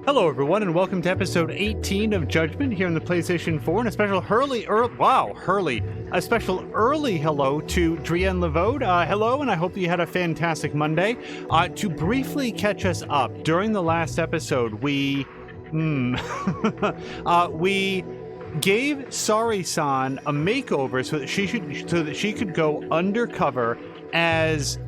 Hello everyone and welcome to episode 18 of Judgment here on the PlayStation 4 and a special a special early hello to Drienne Levode. Hello, and I hope that you had a fantastic Monday. To briefly catch us up, during the last episode we we gave Sari-san a makeover so that she could go undercover as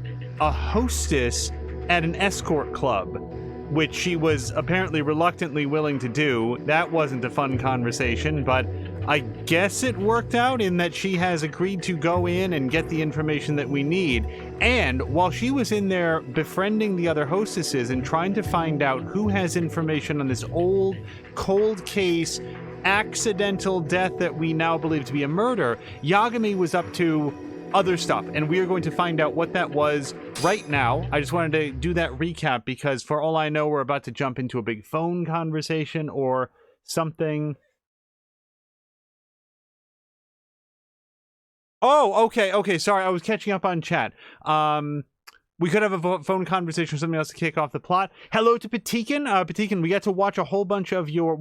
a hostess at an escort club, which she was apparently reluctantly willing to do. That wasn't a fun conversation, but I guess it worked out in that she has agreed to go in and get the information that we need. And while she was in there befriending the other hostesses and trying to find out who has information on this old, cold case, accidental death that we now believe to be a murder, Yagami was up to other stuff, and we are going to find out what that was right now. I just wanted to do that recap because for all I know, we're about to jump into a big phone conversation or something. Oh, okay, sorry, I was catching up on chat. We could have a phone conversation or something else to kick off the plot. Hello to Patikin. Patikin, we got to watch a whole bunch of your,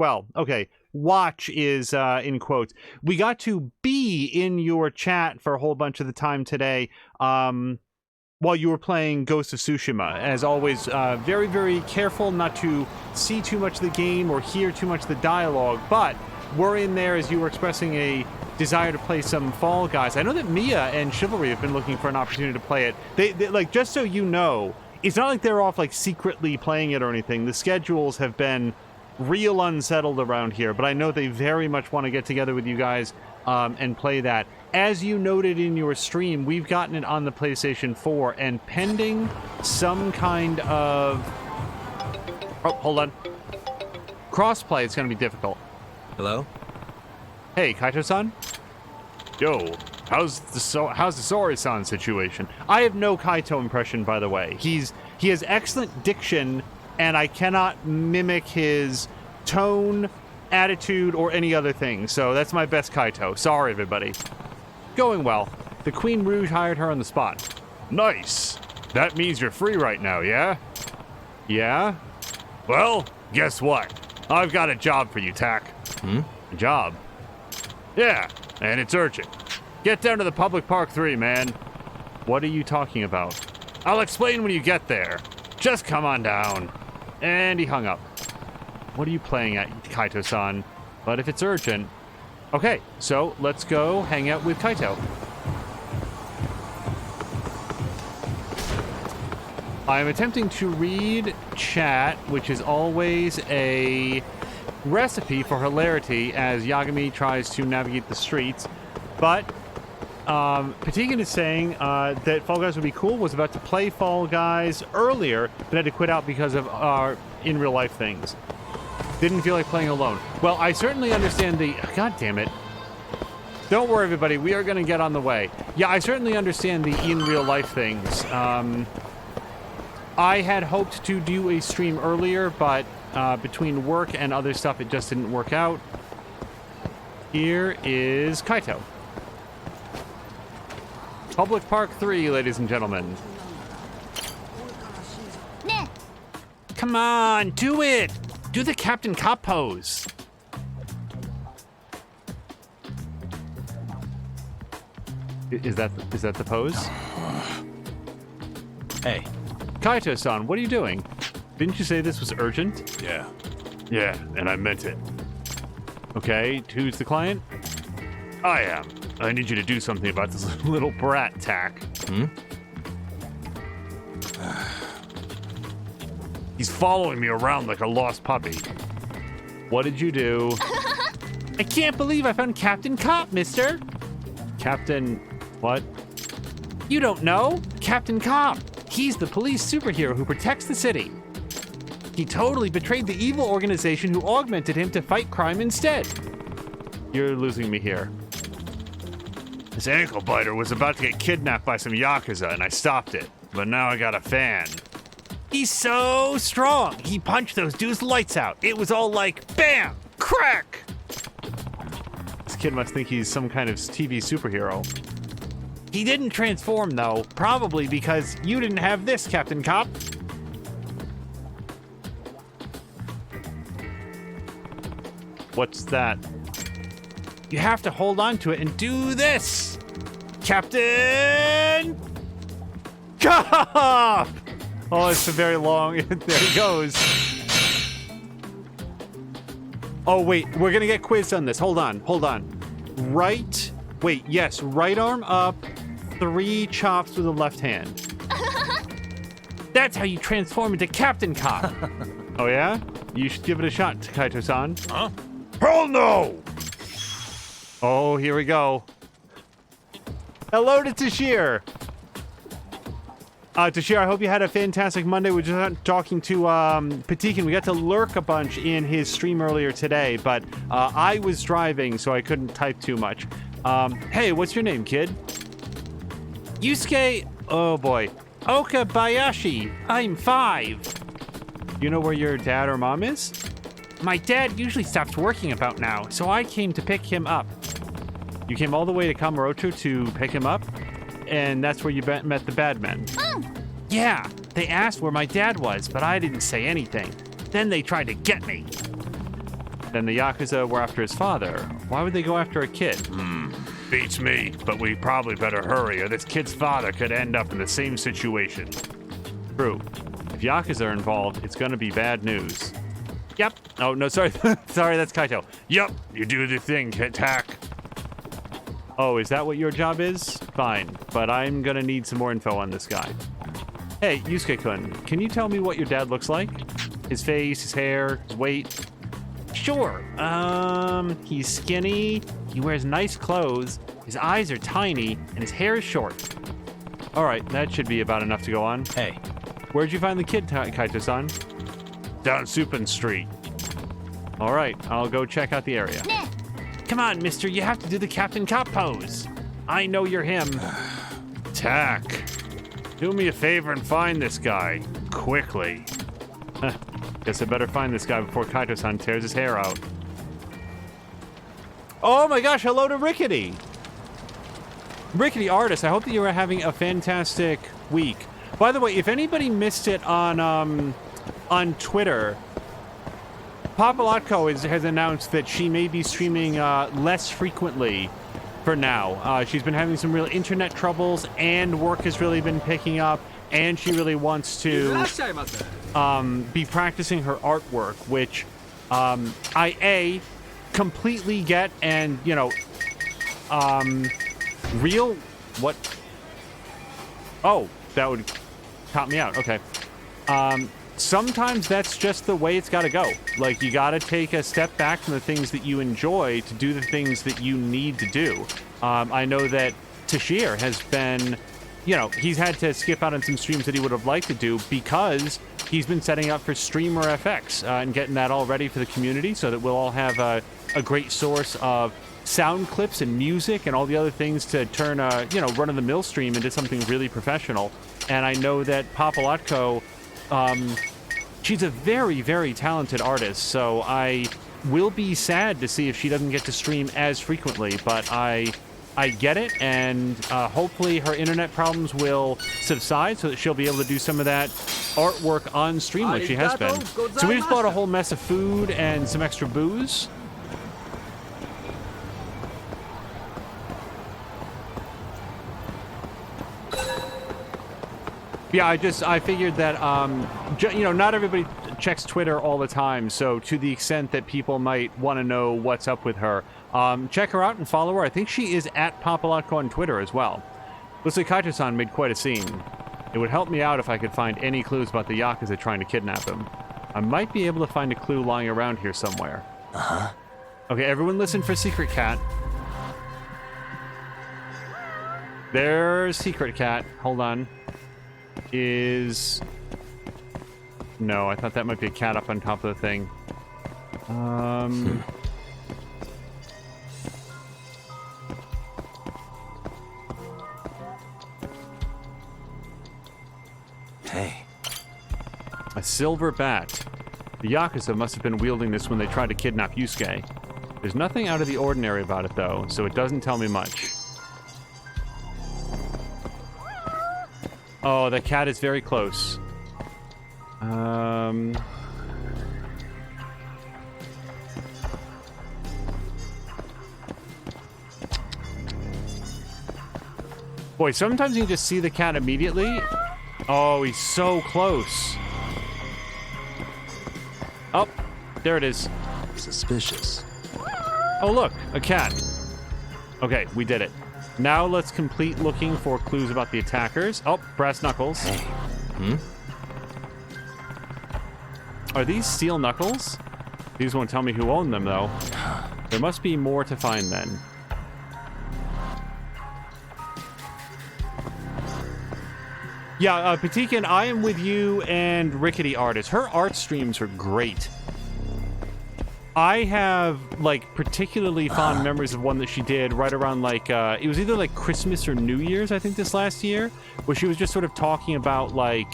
watch is in quotes. We got to be in your chat for a whole bunch of the time today while you were playing Ghost of Tsushima. As always, very, very careful not to see too much of the game or hear too much of the dialogue, but we're in there as you were expressing a desire to play some Fall Guys. I know that Mia and Chivalry have been looking for an opportunity to play it. They like, just so you know, it's not like they're off like secretly playing it or anything. The schedules have been real unsettled around here, but I know they very much want to get together with you guys and play that. As you noted in your stream, we've gotten it on the PlayStation 4, and pending some kind of crossplay, it's going to be difficult. Hello? Hey, Kaito-san? Yo, how's the Sori-san situation? I have no Kaito impression, by the way. He has excellent diction, and I cannot mimic his tone, attitude, or any other thing. So that's my best Kaito. Sorry, everybody. Going well. The Queen Rouge hired her on the spot. Nice. That means you're free right now, yeah? Yeah? Well, guess what? I've got a job for you, Tak. A job? Yeah, and it's urgent. Get down to the public park 3, man. What are you talking about? I'll explain when you get there. Just come on down. And he hung up. What are you playing at, Kaito-san? But if it's urgent... Okay, so let's go hang out with Kaito. I'm attempting to read chat, which is always a recipe for hilarity as Yagami tries to navigate the streets, but Patikin is saying that Fall Guys would be cool, was about to play Fall Guys earlier, but had to quit out because of in real life things. Didn't feel like playing alone. Well, I certainly understand the... God damn it. Don't worry, everybody. We are going to get on the way. Yeah, I certainly understand the in real life things. I had hoped to do a stream earlier, but between work and other stuff, it just didn't work out. Here is Kaito. Public Park 3, ladies and gentlemen. Come on, do it! Do the Captain Cop pose. Is that the pose? Hey. Kaito-san, what are you doing? Didn't you say this was urgent? Yeah. Yeah, and I meant it. Okay, who's the client? I am. I need you to do something about this little brat, Tak. He's following me around like a lost puppy. What did you do? I can't believe I found Captain Cop, mister. Captain... what? You don't know? Captain Cop. He's the police superhero who protects the city. He totally betrayed the evil organization who augmented him to fight crime instead. You're losing me here. This ankle biter was about to get kidnapped by some Yakuza, and I stopped it. But now I got a fan. He's so strong. He punched those dudes' lights out. It was all like, bam, crack. This kid must think he's some kind of TV superhero. He didn't transform, though. Probably because you didn't have this, Captain Cop. What's that? You have to hold on to it and do this! Captain! Cop! Oh, it's a very long... There he goes. Oh, wait. We're gonna get quizzed on this. Hold on. Right... Wait, yes. Right arm up. 3 chops with the left hand. That's how you transform into Captain Cop. Oh, yeah? You should give it a shot, Kaito-san. Huh? Hell no! Oh, here we go. Hello to Tashir. Tashir, I hope you had a fantastic Monday. We're just talking to Patikin. We got to lurk a bunch in his stream earlier today, but I was driving, so I couldn't type too much. Hey, what's your name, kid? Yusuke... Oh, boy. Okabayashi. I'm 5. You know where your dad or mom is? My dad usually stops working about now, so I came to pick him up. You came all the way to Kamurocho to pick him up? And that's where you met the bad men? Yeah, they asked where my dad was, but I didn't say anything. Then they tried to get me. Then the Yakuza were after his father. Why would they go after a kid? Beats me, but we probably better hurry or this kid's father could end up in the same situation. True. If Yakuza are involved, it's gonna be bad news. Yep. Oh, no, sorry. Sorry, that's Kaito. Yep, you do the thing, attack. Oh, is that what your job is? Fine, but I'm gonna need some more info on this guy. Hey, Yusuke-kun, can you tell me what your dad looks like? His face, his hair, his weight? Sure. He's skinny, he wears nice clothes, his eyes are tiny, and his hair is short. All right, that should be about enough to go on. Hey. Where'd you find the kid, Kaito-san? Down Supin Street. All right, I'll go check out the area. Come on, mister, you have to do the Captain Cop pose. I know you're him. Tack. Do me a favor and find this guy. Quickly. Guess I better find this guy before Kaito-san tears his hair out. Oh my gosh, hello to Rickety. Rickety Artist, I hope that you are having a fantastic week. By the way, if anybody missed it on Twitter, Papalotko has announced that she may be streaming less frequently for now. She's been having some real internet troubles, and work has really been picking up, and she really wants to be practicing her artwork, which I completely get, and, you know, real... What? Oh, that would caught me out. Okay. Sometimes that's just the way it's got to go. Like, you got to take a step back from the things that you enjoy to do the things that you need to do. I know that Tashir has been, you know, he's had to skip out on some streams that he would have liked to do because he's been setting up for Streamer FX and getting that all ready for the community so that we'll all have a great source of sound clips and music and all the other things to turn a, you know, run-of-the-mill stream into something really professional. And I know that Papalotko, she's a very, very talented artist, so I will be sad to see if she doesn't get to stream as frequently, but I get it, and hopefully her internet problems will subside so that she'll be able to do some of that artwork on stream like she has been. So we just bought a whole mess of food and some extra booze. Yeah, I figured that, you know, not everybody checks Twitter all the time, so to the extent that people might want to know what's up with her, check her out and follow her. I think she is at Papalotko on Twitter as well. Looks like Kaito-san made quite a scene. It would help me out if I could find any clues about the Yakuza trying to kidnap him. I might be able to find a clue lying around here somewhere. Uh-huh. Okay, everyone listen for Secret Cat. There's Secret Cat. Hold on. No, I thought that might be a cat up on top of the thing. Hey. A silver bat. The Yakuza must have been wielding this when they tried to kidnap Yusuke. There's nothing out of the ordinary about it, though, so it doesn't tell me much. Oh, the cat is very close. Boy, sometimes you can just see the cat immediately. Oh, he's so close. Oh, there it is. Suspicious. Oh, look, a cat. Okay, we did it. Now let's complete looking for clues about the attackers. Oh, brass knuckles. Hey. Hmm? Are these steel knuckles? These won't tell me who owned them, though. There must be more to find, then. Yeah, Patikin, I am with you and Rickety Artist. Her art streams are great. I have, like, particularly fond memories of one that she did right around, like, it was either, like, Christmas or New Year's, I think, this last year, where she was just sort of talking about, like,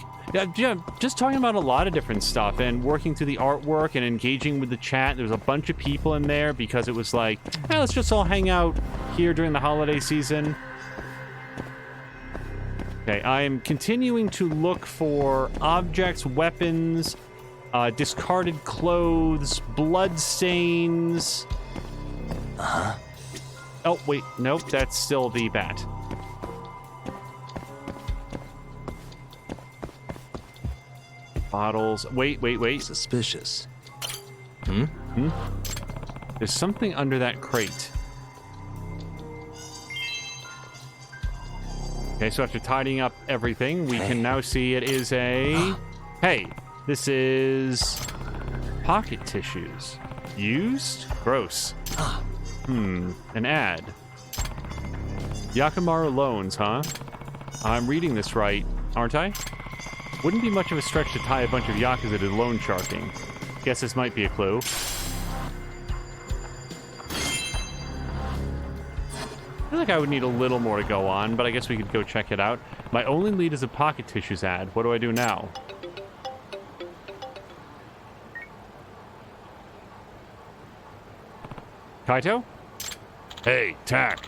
yeah, just talking about a lot of different stuff and working through the artwork and engaging with the chat. There was a bunch of people in there because it was like, hey, let's just all hang out here during the holiday season. Okay, I am continuing to look for objects, weapons, discarded clothes, blood stains. Uh-huh. Oh, wait, nope, that's still the bat. Bottles. Wait. Suspicious. Hmm? There's something under that crate. Okay, so after tidying up everything, we can now see it is a... Hey, this is... pocket tissues. Used? Gross. An ad. Yakimaru loans, huh? I'm reading this right, aren't I? Wouldn't be much of a stretch to tie a bunch of Yakuza to loan sharking. Guess this might be a clue. I feel like I would need a little more to go on, but I guess we could go check it out. My only lead is a pocket tissues ad. What do I do now? Kaito? Hey, Tak.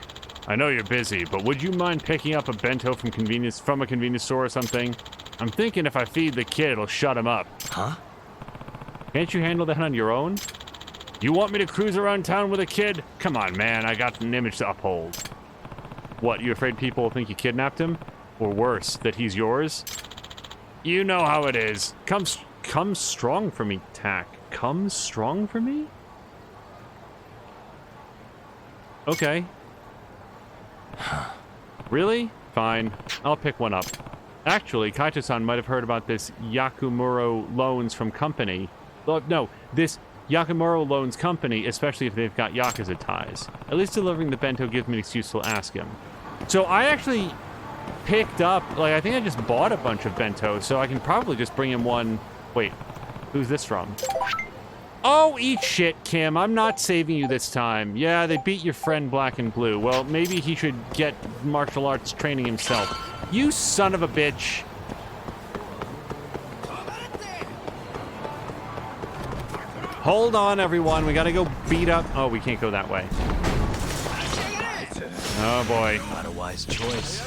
I know you're busy, but would you mind picking up a bento from a convenience store or something? I'm thinking if I feed the kid, it'll shut him up. Huh? Can't you handle that on your own? You want me to cruise around town with a kid? Come on, man, I got an image to uphold. What, you afraid people will think you kidnapped him? Or worse, that he's yours? You know how it is. Come strong for me, Tak. Come strong for me? Okay. Really? Fine. I'll pick one up. Actually, Kaito-san might have heard about this Yakumuro loans from company. Well, no, this Yakumuro loans company, especially if they've got Yakuza ties. At least delivering the bento gives me an excuse to ask him. So I actually picked up, like, I think I just bought a bunch of bento, so I can probably just bring him one. Wait, who's this from? Oh, eat shit, Kim. I'm not saving you this time. Yeah, they beat your friend Black and Blue. Well, maybe he should get martial arts training himself. You son of a bitch. Hold on, everyone. We gotta go beat up... Oh, we can't go that way. Oh, boy. Not a wise choice.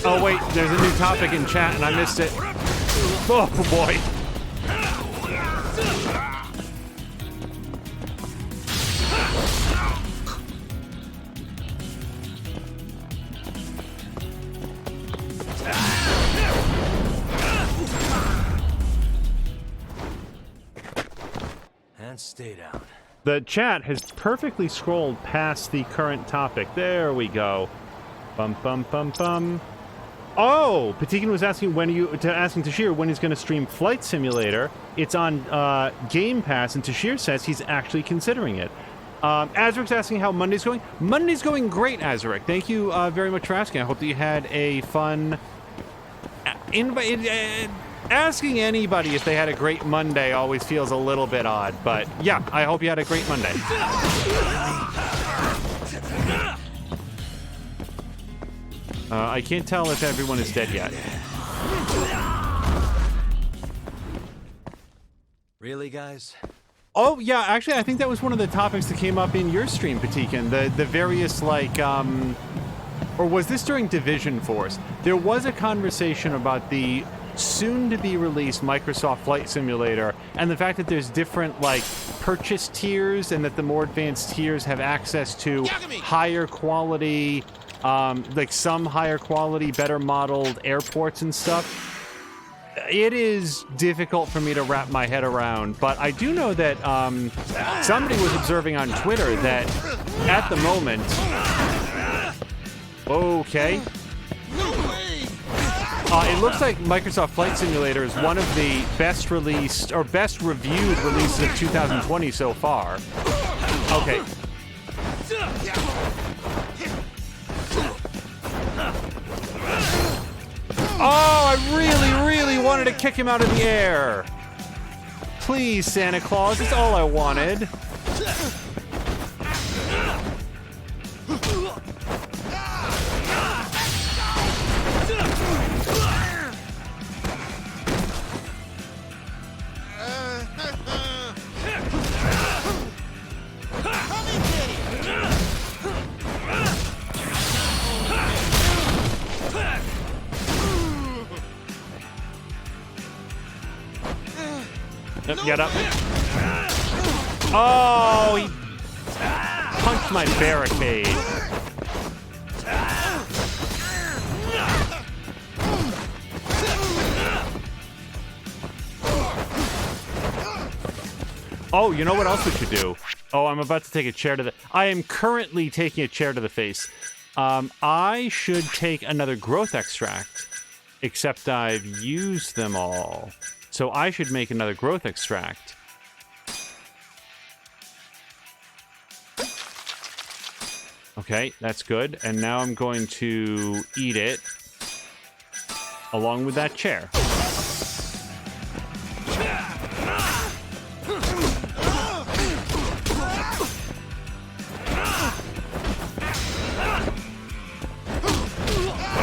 Oh, wait. There's a new topic in chat, and I missed it. Oh, boy. And stay down. The chat has perfectly scrolled past the current topic. There we go. Bum, bum, bum, bum. Oh, Patikin was asking asking Tashir when he's going to stream Flight Simulator. It's on Game Pass, and Tashir says he's actually considering it. Azric's asking how Monday's going. Monday's going great, Azric. Thank you very much for asking. I hope that you had a fun... asking anybody if they had a great Monday always feels a little bit odd, but yeah, I hope you had a great Monday. I can't tell if everyone is dead yet. Really, guys? Oh, yeah, actually, I think that was one of the topics that came up in your stream, Patikin. The various, like, or was this during Division Force? There was a conversation about the soon-to-be-released Microsoft Flight Simulator, and the fact that there's different, like, purchase tiers, and that the more advanced tiers have access to higher quality, like some higher quality, better modeled airports and stuff, it is difficult for me to wrap my head around. But I do know that somebody was observing on Twitter that at the moment... Okay. It looks like Microsoft Flight Simulator is one of the best released, or best reviewed releases of 2020 so far. Okay. Oh, I really wanted to kick him out of the air. Please, Santa Claus, it's all I wanted. Get up. Oh, he punched my barricade. Oh, you know what else we should do? Oh, I'm about to take a chair to the... I am currently taking a chair to the face. I should take another growth extract, except I've used them all. So I should make another growth extract. Okay, that's good. And now I'm going to eat it along with that chair.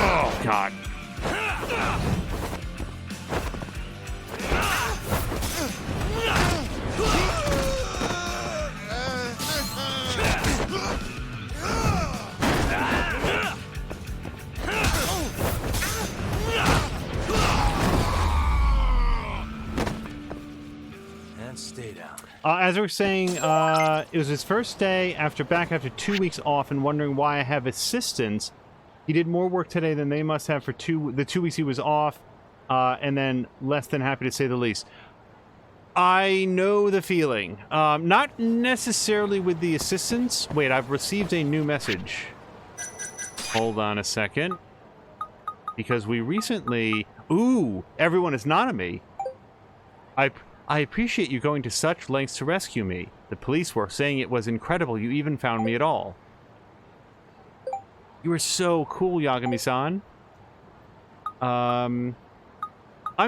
Oh, God. Stay down. As we were saying, it was his first day back after 2 weeks off, and wondering why I have assistants. He did more work today than they must have for the 2 weeks he was off, and then less than happy to say the least. I know the feeling. Not necessarily with the assistants. Wait, I've received a new message. Hold on a second. Because we recently... Ooh, everyone is Nanami. I appreciate you going to such lengths to rescue me. The police were saying it was incredible you even found me at all. You were so cool, Yagami-san. I'm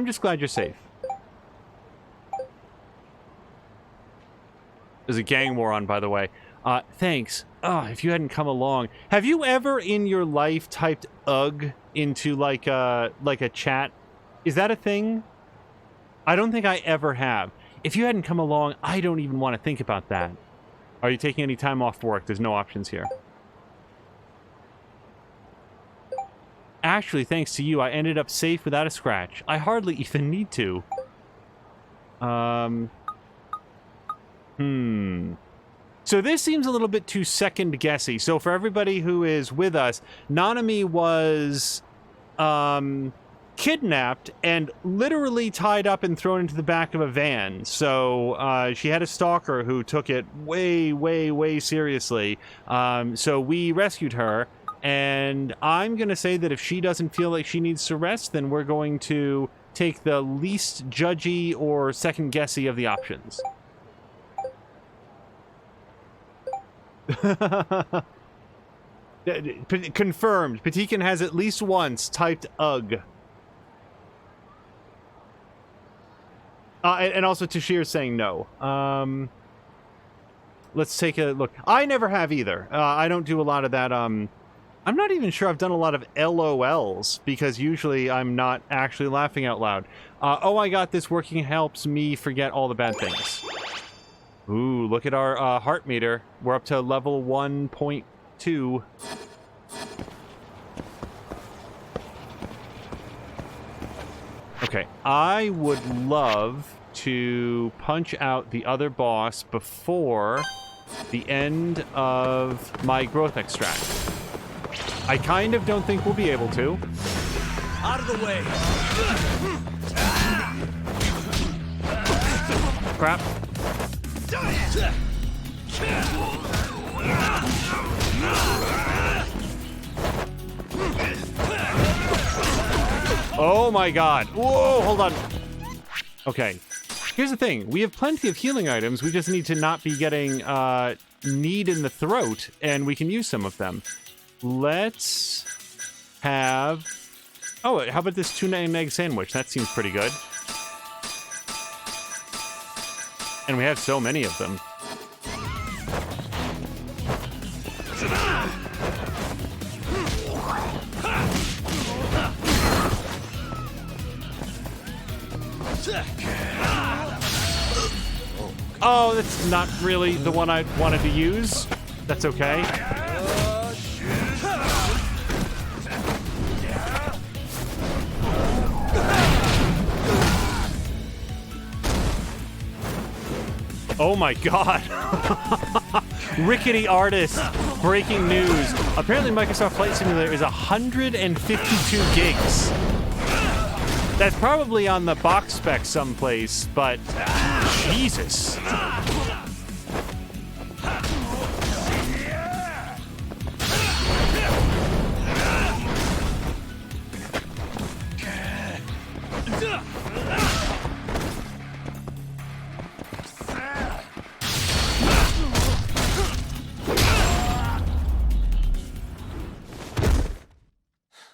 just glad you're safe. There's a gang war on, by the way. Thanks. If you hadn't come along. Have you ever in your life typed "ugh" into like a chat? Is that a thing? I don't think I ever have. If you hadn't come along, I don't even want to think about that. Are you taking any time off work? There's no options here. Actually, thanks to you, I ended up safe without a scratch. I hardly even need to. So this seems a little bit too second-guessy. So for everybody who is with us, Nanami was... kidnapped and literally tied up and thrown into the back of a van. So she had a stalker who took it way seriously. So we rescued her, and I'm gonna say that if she doesn't feel like she needs to rest, then we're going to take the least judgy or second guessy of the options. Confirmed. Patikin has at least once typed "ugh." And also Tashir's saying no. Let's take a look. I never have either. I don't do a lot of that. I'm not even sure I've done a lot of LOLs, because usually I'm not actually laughing out loud. Oh, I got this working helps me forget all the bad things. Ooh, look at our heart meter. We're up to level 1.2. Okay, I would love to punch out the other boss before the end of my growth extract. I kind of don't think we'll be able to. Out of the way. Crap. Oh my god. Whoa, hold on. Okay. Here's the thing. We have plenty of healing items. We just need to not be getting need in the throat, and we can use some of them. Let's have... Oh, how about this tuna and egg sandwich? That seems pretty good. And we have so many of them. Oh, that's not really the one I wanted to use. That's okay. Oh my god. Rickety artist. Breaking news. Apparently Microsoft Flight Simulator is 152 gigs. That's probably on the box spec someplace, but Jesus.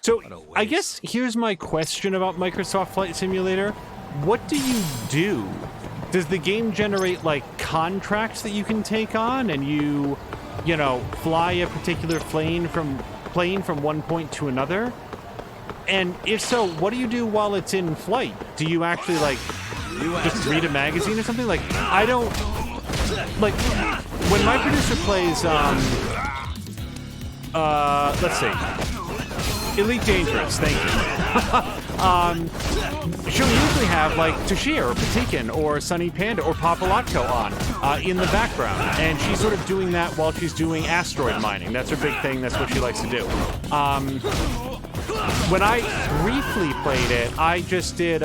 So, I guess here's my question about Microsoft Flight Simulator. What do you do? Does the game generate, like, contracts that you can take on and you know, fly a particular plane from one point to another? And if so, what do you do while it's in flight? Do you actually, like, just read a magazine or something? Like, I don't... Like, when my producer plays, let's see. Elite Dangerous, thank you. She'll usually have, like, Toshir or Patikin or Sunny Panda or Papalotko on in the background. And she's sort of doing that while she's doing asteroid mining. That's her big thing. That's what she likes to do. When I briefly played it, I just did,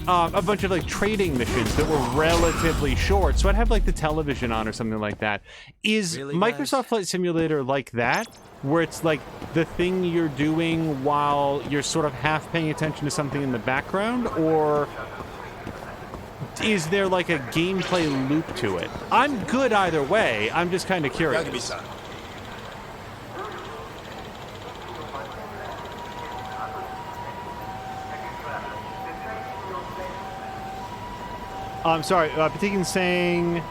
a bunch of, like, trading missions that were relatively short. So I'd have, like, the television on or something like that. Is Really, Microsoft guys? Flight Simulator like that? Where it's, like, the thing you're doing while you're sort of half paying attention to something in the background? Or is there, like, a gameplay loop to it? I'm good either way. I'm just kind of curious. Yagami-san. I'm sorry, Patikin's saying,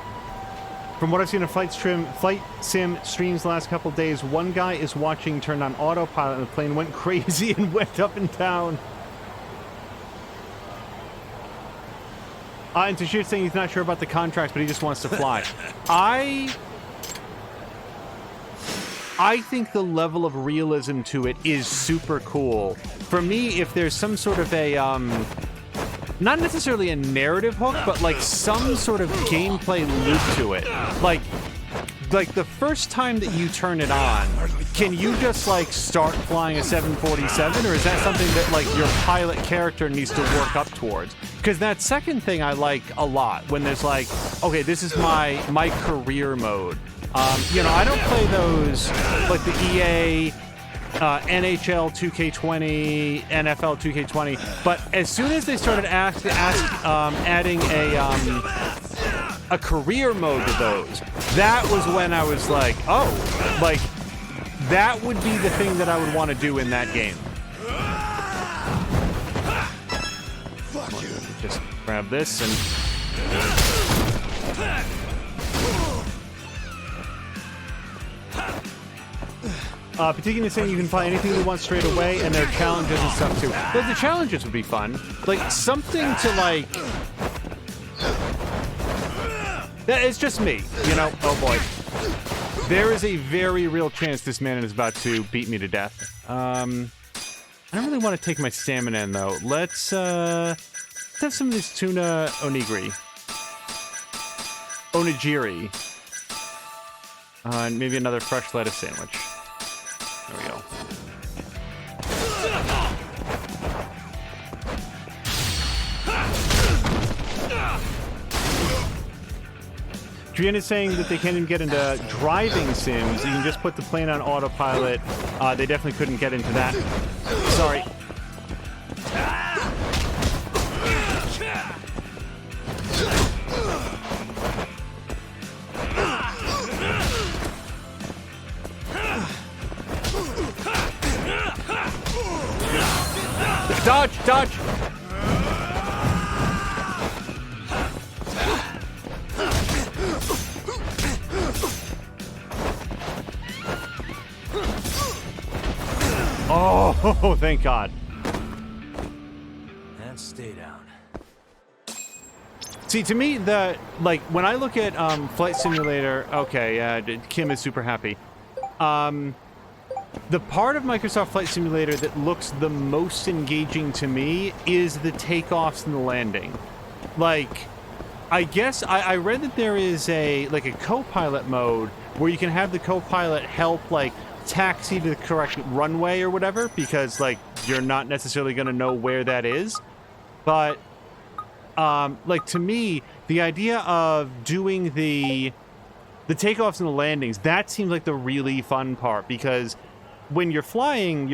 from what I've seen of Flight Sim streams the last couple days, one guy is watching turned on autopilot and the plane went crazy and went up and down. And Toshir's saying he's not sure about the contracts, but he just wants to fly. I think the level of realism to it is super cool. For me, if there's some sort of a, not necessarily a narrative hook, but like some sort of gameplay loop to it. Like the first time that you turn it on, can you just like start flying a 747, or is that something that like your pilot character needs to work up towards? Because that second thing I like a lot, when there's like, okay, this is my career mode. You know, I don't play those like the EA NHL 2K20, NFL 2K20, but as soon as they started adding a career mode to those, that was when I was like, oh, like, that would be the thing that I would want to do in that game. Just grab this and... Patikin is saying you can find anything you want straight away, and there are challenges and stuff too. But the challenges would be fun. Like, something to, like... It's just me, you know? Oh, boy. There is a very real chance this man is about to beat me to death. I don't really want to take my stamina in, though. Let's have some of this tuna onigiri. Onigiri. And maybe another fresh lettuce sandwich. There we go. Drian is saying that they can't even get into driving sims. You can just put the plane on autopilot. They definitely couldn't get into that. Sorry. Dodge! Dodge! Oh, thank God. And stay down. See, to me, when I look at Flight Simulator, okay, Kim is super happy. The part of Microsoft Flight Simulator that looks the most engaging to me is the takeoffs and the landing. Like, I guess I read that there is a co-pilot mode where you can have the co-pilot help taxi to the correct runway or whatever, because you're not necessarily going to know where that is. But to me, the idea of doing the takeoffs and the landings, that seems like the really fun part, because when you're flying,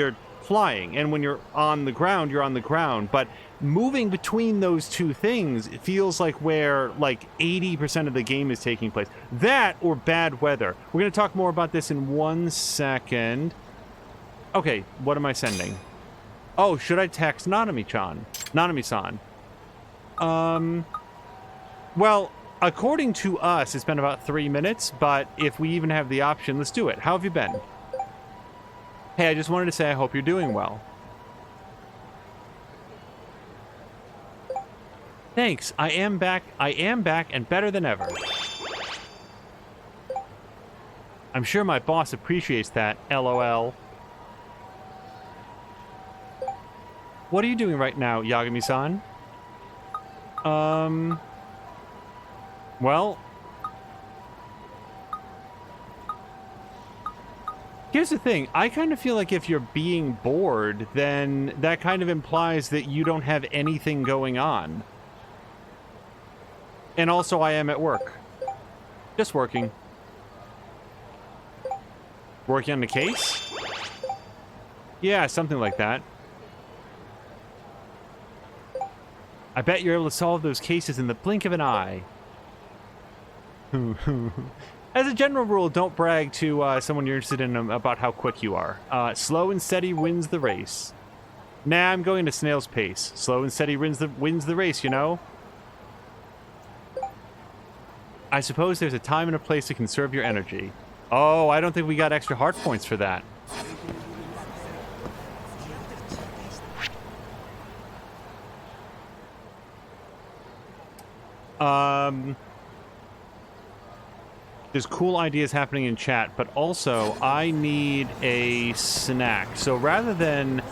and when you're on the ground, you're on the ground. But moving between those two things, it feels like where 80% of the game is taking place. That or bad weather. We're going to talk more about this in 1 second. Okay, what am I sending? Oh, should I text Nanami-chan? Nanami-san. Well, according to us, it's been about 3 minutes, but if we even have the option, let's do it. How have you been? Hey, I just wanted to say I hope you're doing well. Thanks. I am back and better than ever. I'm sure my boss appreciates that, LOL. What are you doing right now, Yagami-san? Well, here's the thing. I kind of feel like if you're being bored, then that kind of implies that you don't have anything going on. And also, I am at work. Just working. Working on the case? Yeah, something like that. I bet you're able to solve those cases in the blink of an eye. As a general rule, don't brag to someone you're interested in about how quick you are. Slow and steady wins the race. Nah, I'm going to snail's pace. Slow and steady wins the race, you know? I suppose there's a time and a place to conserve your energy. Oh, I don't think we got extra heart points for that. There's cool ideas happening in chat, but also I need a snack. So rather than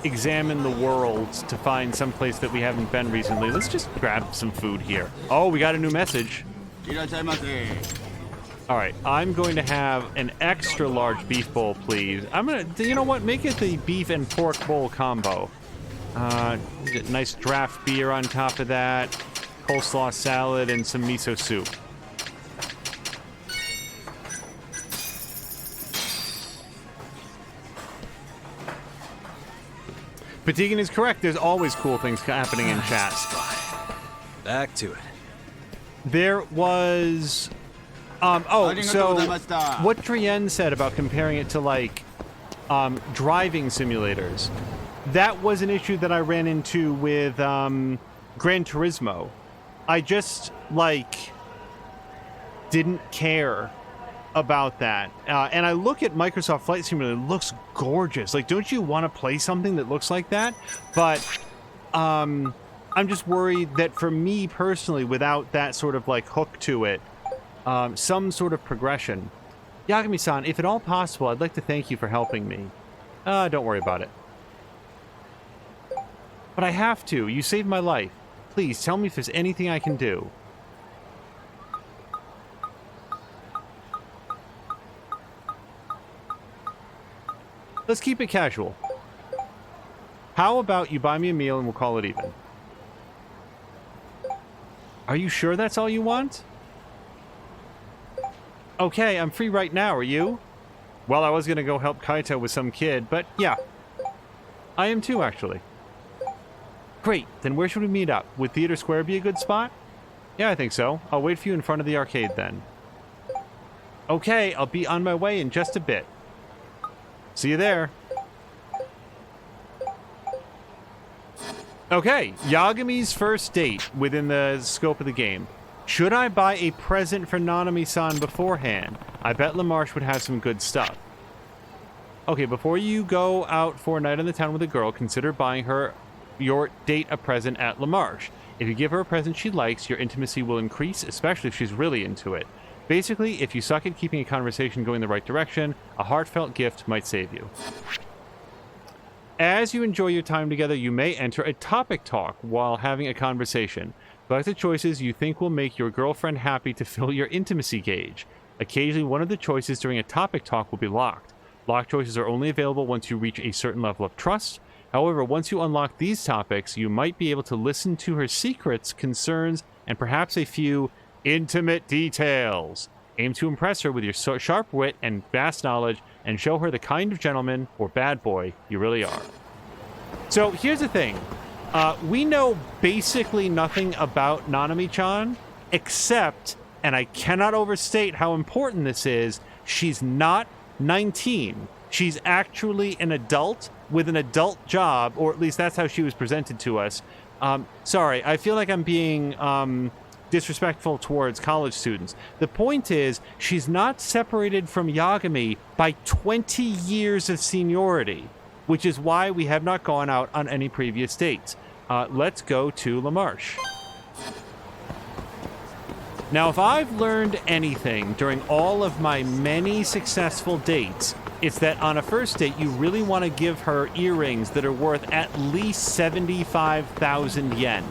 examine the world to find some place that we haven't been recently, let's just grab some food here. Oh, we got a new message. All right, I'm going to have an extra large beef bowl, please. I'm gonna, you know what? Make it the beef and pork bowl combo. Nice draft beer on top of that, coleslaw salad, and some miso soup. Patigan is correct. There's always cool things happening in chat. Back to it. There was... so what Drian said about comparing it to, driving simulators, that was an issue that I ran into with Gran Turismo. I just, didn't care about that. And I look at Microsoft Flight Simulator, it looks gorgeous. Don't you want to play something that looks like that? But I'm just worried that for me personally, without that sort of like hook to it, some sort of progression. Yagami-san, if at all possible, I'd like to thank you for helping me. Don't worry about it. But I have to. You saved my life. Please, tell me if there's anything I can do. Let's keep it casual. How about you buy me a meal and we'll call it even? Are you sure that's all you want? Okay, I'm free right now, are you? Well, I was gonna go help Kaito with some kid, but yeah. I am too, actually. Great, then where should we meet up? Would Theater Square be a good spot? Yeah, I think so. I'll wait for you in front of the arcade then. Okay, I'll be on my way in just a bit. See you there. Okay, Yagami's first date within the scope of the game. Should I buy a present for Nanami-san beforehand? I bet LaMarche would have some good stuff. Okay, before you go out for a night in the town with a girl, consider buying her your date a present at LaMarche. If you give her a present she likes, your intimacy will increase, especially if she's really into it. Basically, if you suck at keeping a conversation going the right direction, a heartfelt gift might save you. As you enjoy your time together, you may enter a topic talk while having a conversation. Select the choices you think will make your girlfriend happy to fill your intimacy gauge. Occasionally, one of the choices during a topic talk will be locked. Locked choices are only available once you reach a certain level of trust. However, once you unlock these topics, you might be able to listen to her secrets, concerns, and perhaps a few intimate details. Aim to impress her with your sharp wit and vast knowledge, and show her the kind of gentleman or bad boy you really are. So here's the thing. We know basically nothing about Nanami-chan, except, and I cannot overstate how important this is, she's not 19. She's actually an adult with an adult job, or at least that's how she was presented to us. Sorry, I feel like I'm being disrespectful towards college students. The point is, she's not separated from Yagami by 20 years of seniority, which is why we have not gone out on any previous dates. Let's go to LaMarche. Now, if I've learned anything during all of my many successful dates, it's that on a first date, you really want to give her earrings that are worth at least 75,000 yen.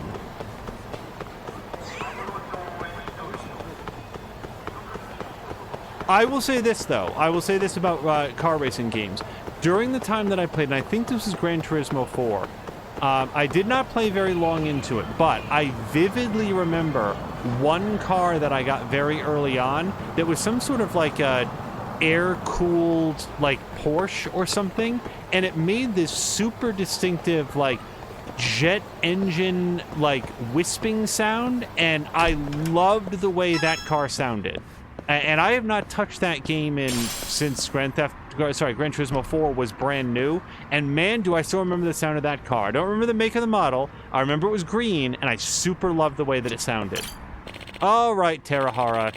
I will say this, though. I will say this about car racing games. During the time that I played, and I think this was Gran Turismo 4, I did not play very long into it, but I vividly remember one car that I got very early on that was some sort of like a air-cooled like Porsche or something, and it made this super distinctive like jet engine like wisping sound, and I loved the way that car sounded. And I have not touched that game since Gran Turismo 4 was brand new. And man, do I still remember the sound of that car. I don't remember the make of the model. I remember it was green, and I super loved the way that it sounded. All right, Terahara.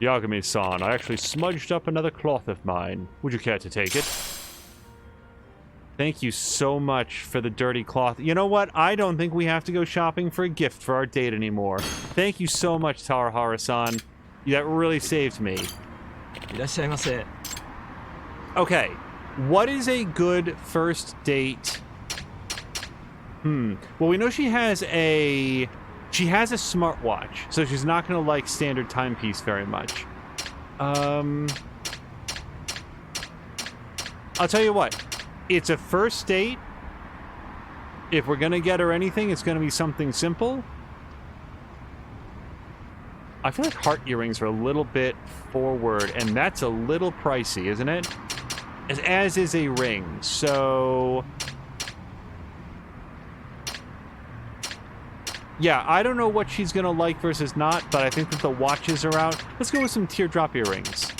Yagami-san, I actually smudged up another cloth of mine. Would you care to take it? Thank you so much for the dirty cloth. You know what? I don't think we have to go shopping for a gift for our date anymore. Thank you so much, Terahara-san. That really saved me. Okay, what is a good first date? Well, we know she has a smartwatch, so she's not going to like standard timepiece very much. I'll tell you what, it's a first date. If we're going to get her anything, it's going to be something simple. I feel like heart earrings are a little bit forward, and that's a little pricey, isn't it? As is a ring, so... yeah, I don't know what she's gonna like versus not, but I think that the watches are out. Let's go with some teardrop earrings.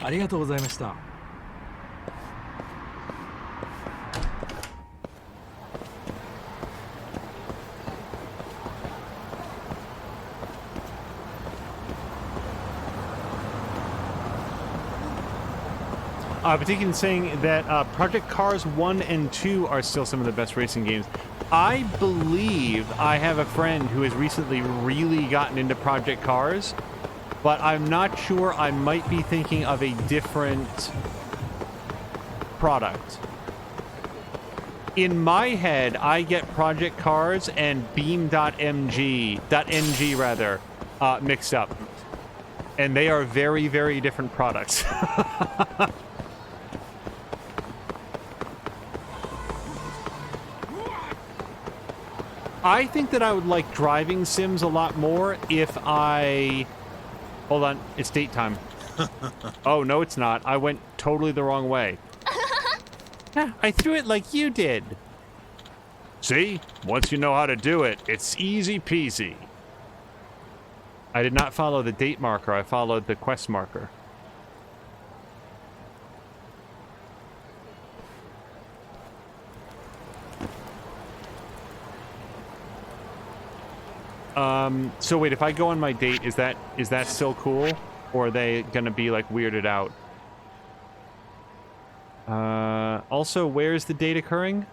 ありがとうございました。Patikin's saying that Project Cars 1 and 2 are still some of the best racing games. I believe I have a friend who has recently really gotten into Project Cars, but I'm not sure. I might be thinking of a different product. In my head, I get Project Cars and Beam.ng rather, mixed up. And they are very, very different products. I think that I would like driving sims a lot more if I... Hold on, it's date time. Oh, no, it's not. I went totally the wrong way. I threw it like you did. See? Once you know how to do it, it's easy peasy. I did not follow the date marker. I followed the quest marker. So wait, if I go on my date, is that still cool? Or are they gonna be like weirded out? Also, where's the date occurring?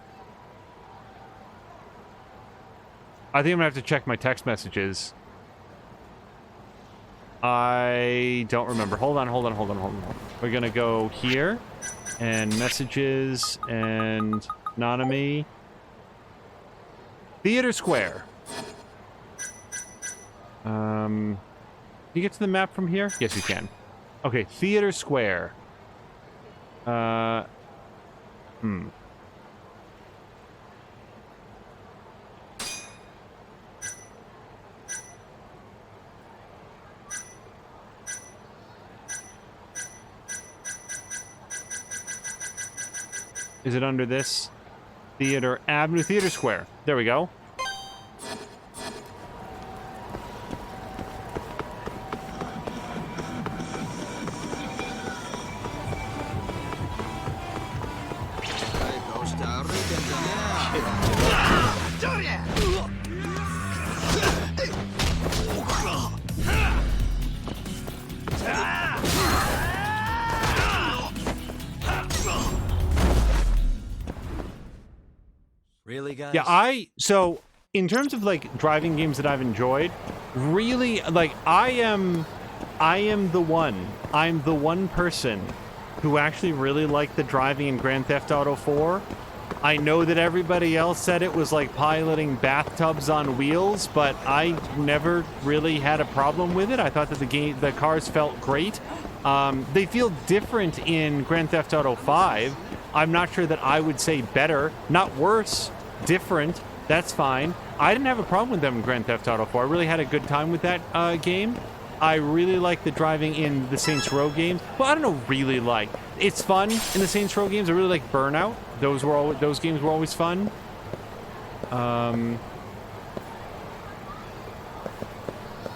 I think I'm gonna have to check my text messages. I don't remember. Hold on. We're gonna go here, and messages, and Nanami. Theater Square. Can you get to the map from here? Yes, you can. Okay, Theater Square. Is it under this? Theater Avenue, Theater Square. There we go. Really, guys? Yeah, so in terms of like driving games that I've enjoyed, really like I'm the one person who actually really liked the driving in Grand Theft Auto 4. I know that everybody else said it was like piloting bathtubs on wheels, but I never really had a problem with it. I thought that the cars felt great. They feel different in Grand Theft Auto 5. I'm not sure that I would say better, not worse, different. That's fine. I didn't have a problem with them in Grand Theft Auto 4. I really had a good time with that game. I really like the driving in the Saints Row games. Well, I don't know, really like. It's fun in the Saints Row games. I really like Burnout. Those games were always fun.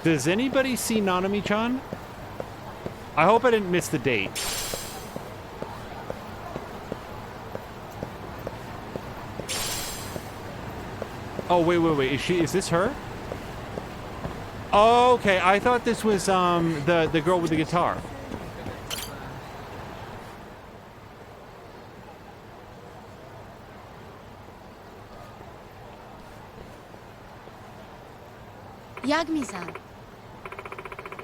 Does anybody see Nanami-chan? I hope I didn't miss the date. Oh, wait. Is this her? Oh, okay. I thought this was the girl with the guitar. Yagami-san.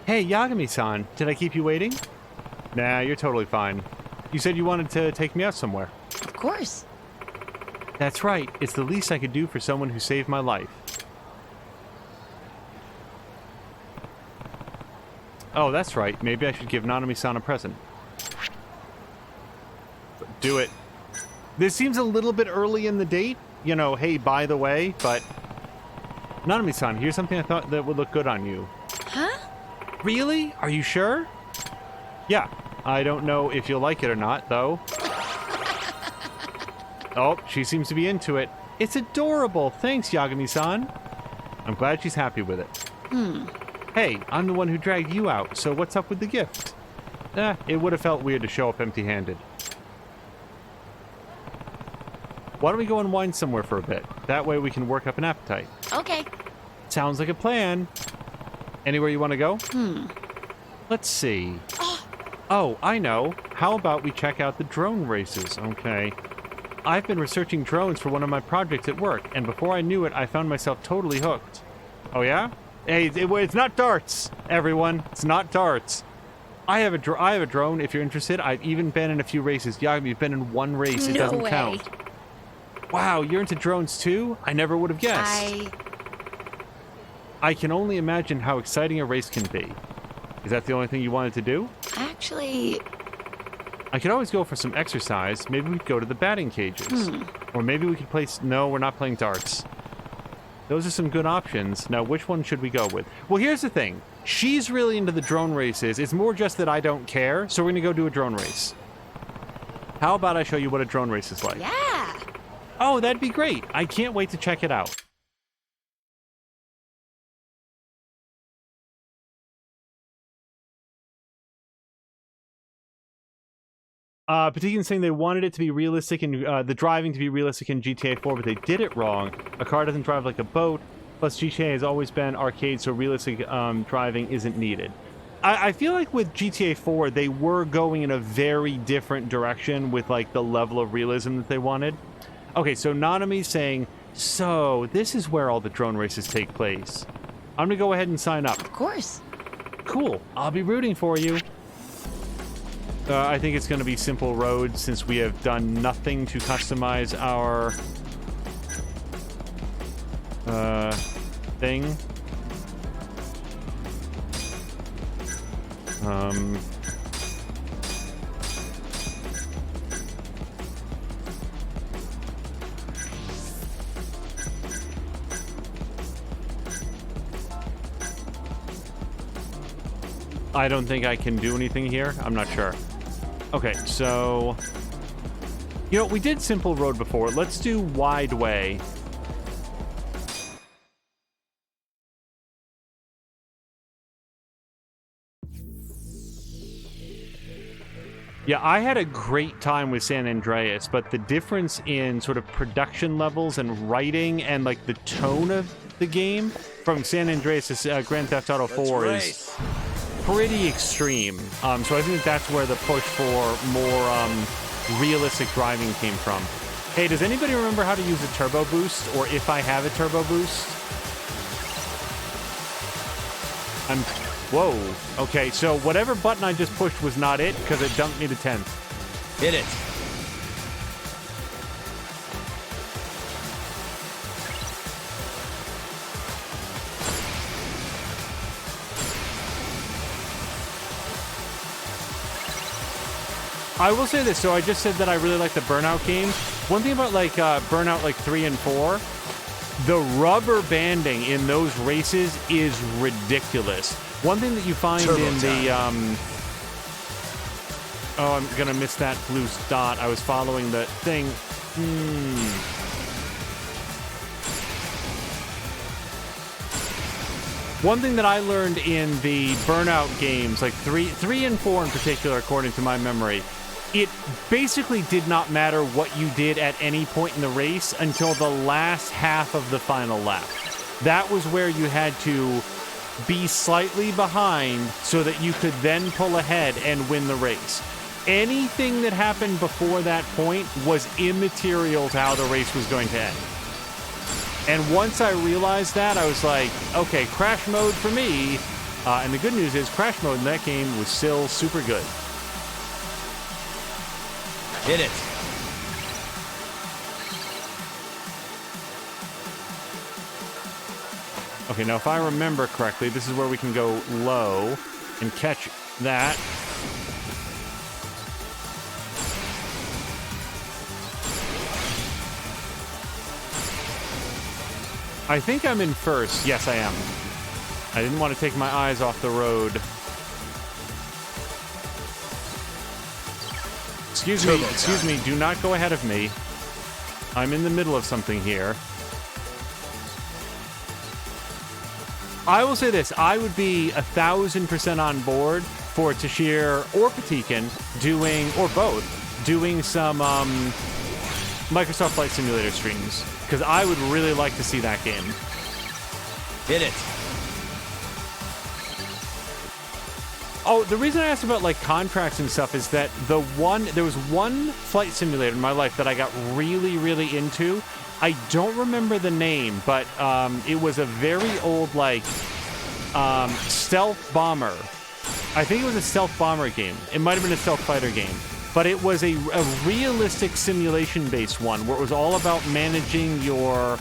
Hey, Yagami-san. Did I keep you waiting? Nah, you're totally fine. You said you wanted to take me out somewhere. Of course. That's right. It's the least I could do for someone who saved my life. Oh, that's right. Maybe I should give Nanami-san a present. Do it. This seems a little bit early in the date. You know, hey, by the way, but... Nanami-san, here's something I thought that would look good on you. Huh? Really? Are you sure? Yeah. I don't know if you'll like it or not, though. Oh, she seems to be into it. It's adorable. Thanks, Yagami-san. I'm glad she's happy with it. Hey, I'm the one who dragged you out, so what's up with the gift? It would have felt weird to show up empty-handed. Why don't we go and wind somewhere for a bit? That way we can work up an appetite. Okay. Sounds like a plan. Anywhere you want to go? Let's see. Oh, Oh, I know. How about we check out the drone races? Okay. I've been researching drones for one of my projects at work, and before I knew it, I found myself totally hooked. Oh yeah? Hey, it's not darts, everyone. It's not darts. I have a drone. If you're interested, I've even been in a few races. Yagami, you've been in one race. It No doesn't way. count. Wow, you're into drones too? I never would have guessed. I can only imagine how exciting a race can be. Is that the only thing you wanted to do? Actually, I could always go for some exercise. Maybe we could go to the batting cages. Or maybe we could play... No, we're not playing darts. Those are some good options. Now, which one should we go with? Well, here's the thing. She's really into the drone races. It's more just that I don't care, so we're going to go do a drone race. How about I show you what a drone race is like? yeah. Oh, that'd be great. I can't wait to check it out. Patikin's saying they wanted it to be realistic and the driving to be realistic in GTA 4, but they did it wrong. A car doesn't drive like a boat. Plus, GTA has always been arcade, so realistic driving isn't needed. I feel like with GTA 4, they were going in a very different direction with like the level of realism that they wanted. Okay, so Nanami's saying, so this is where all the drone races take place. I'm gonna go ahead and sign up. Of course. Cool. I'll be rooting for you. I think it's going to be simple roads since we have done nothing to customize our thing. I don't think I can do anything here. I'm not sure. Okay, so... You know, we did simple road before. Let's do wide way. Yeah, I had a great time with San Andreas, but the difference in sort of production levels and writing and like the tone of the game from San Andreas to Grand Theft Auto 4 is pretty extreme. So I think that's where the push for more realistic driving came from. Hey, does anybody remember how to use a turbo boost, or if I have a turbo boost? Whoa. Okay, so whatever button I just pushed was not it, because it dumped me to 10th. Hit it. I will say this, so I just said that I really like the Burnout games. One thing about like Burnout like 3 and 4, the rubber banding in those races is ridiculous. One thing that you find in the oh, I'm gonna miss that blue dot. I was following the thing. One thing that I learned in the Burnout games, like 3 and 4 in particular, according to my memory, it basically did not matter what you did at any point in the race until the last half of the final lap. That was where you had to be slightly behind so that you could then pull ahead and win the race. Anything that happened before that point was immaterial to how the race was going to end. And once I realized that, I was like, okay, crash mode for me. And the good news is crash mode in that game was still super good. Hit it. Okay, now if I remember correctly, this is where we can go low and catch that. I think I'm in first. Yes, I am. I didn't want to take my eyes off the road. Excuse me, do not go ahead of me. I'm in the middle of something here. I will say this, I would be 1,000% on board for Tashir or Patikin doing, or both, doing some Microsoft Flight Simulator streams, because I would really like to see that game. Hit it. Oh, the reason I asked about like contracts and stuff is that there was one flight simulator in my life that I got really, really into. I don't remember the name, but it was a very old like stealth bomber. I think it was a stealth bomber game. It might have been a stealth fighter game, but it was a realistic simulation-based one where it was all about managing your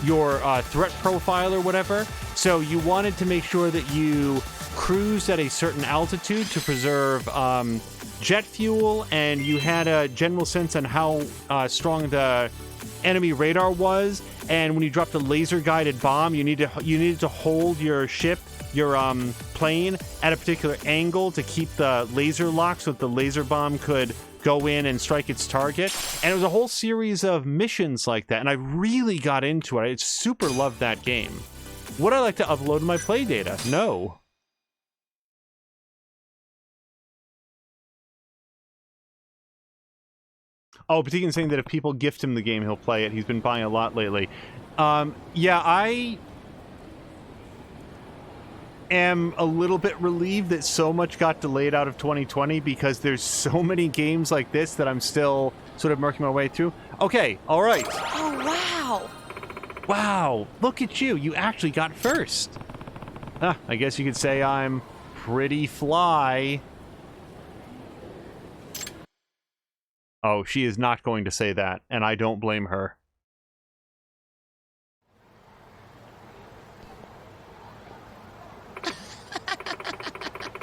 threat profile or whatever. So you wanted to make sure that you cruised at a certain altitude to preserve jet fuel, and you had a general sense on how strong the enemy radar was. And when you dropped a laser-guided bomb, you needed to hold your ship, your plane, at a particular angle to keep the laser locked so that the laser bomb could go in and strike its target. And it was a whole series of missions like that, and I really got into it. I super loved that game. Would I like to upload my play data? No. Oh, Patikin's saying that if people gift him the game, he'll play it. He's been buying a lot lately. Yeah, I am a little bit relieved that so much got delayed out of 2020 because there's so many games like this that I'm still sort of working my way through. Okay, all right. Oh, wow. Wow, look at you. You actually got first. I guess you could say I'm pretty fly. Oh, she is not going to say that, and I don't blame her.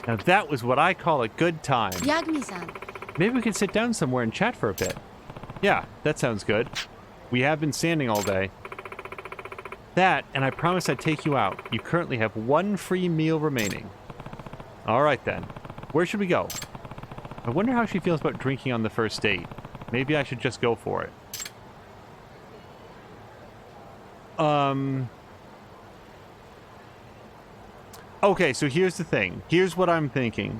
Now that was what I call a good time. Yagami-san. Maybe we can sit down somewhere and chat for a bit. Yeah, that sounds good. We have been standing all day. That, and I promised I'd take you out. You currently have one free meal remaining. All right then. Where should we go? I wonder how she feels about drinking on the first date. Maybe I should just go for it. Okay, so here's the thing. Here's what I'm thinking.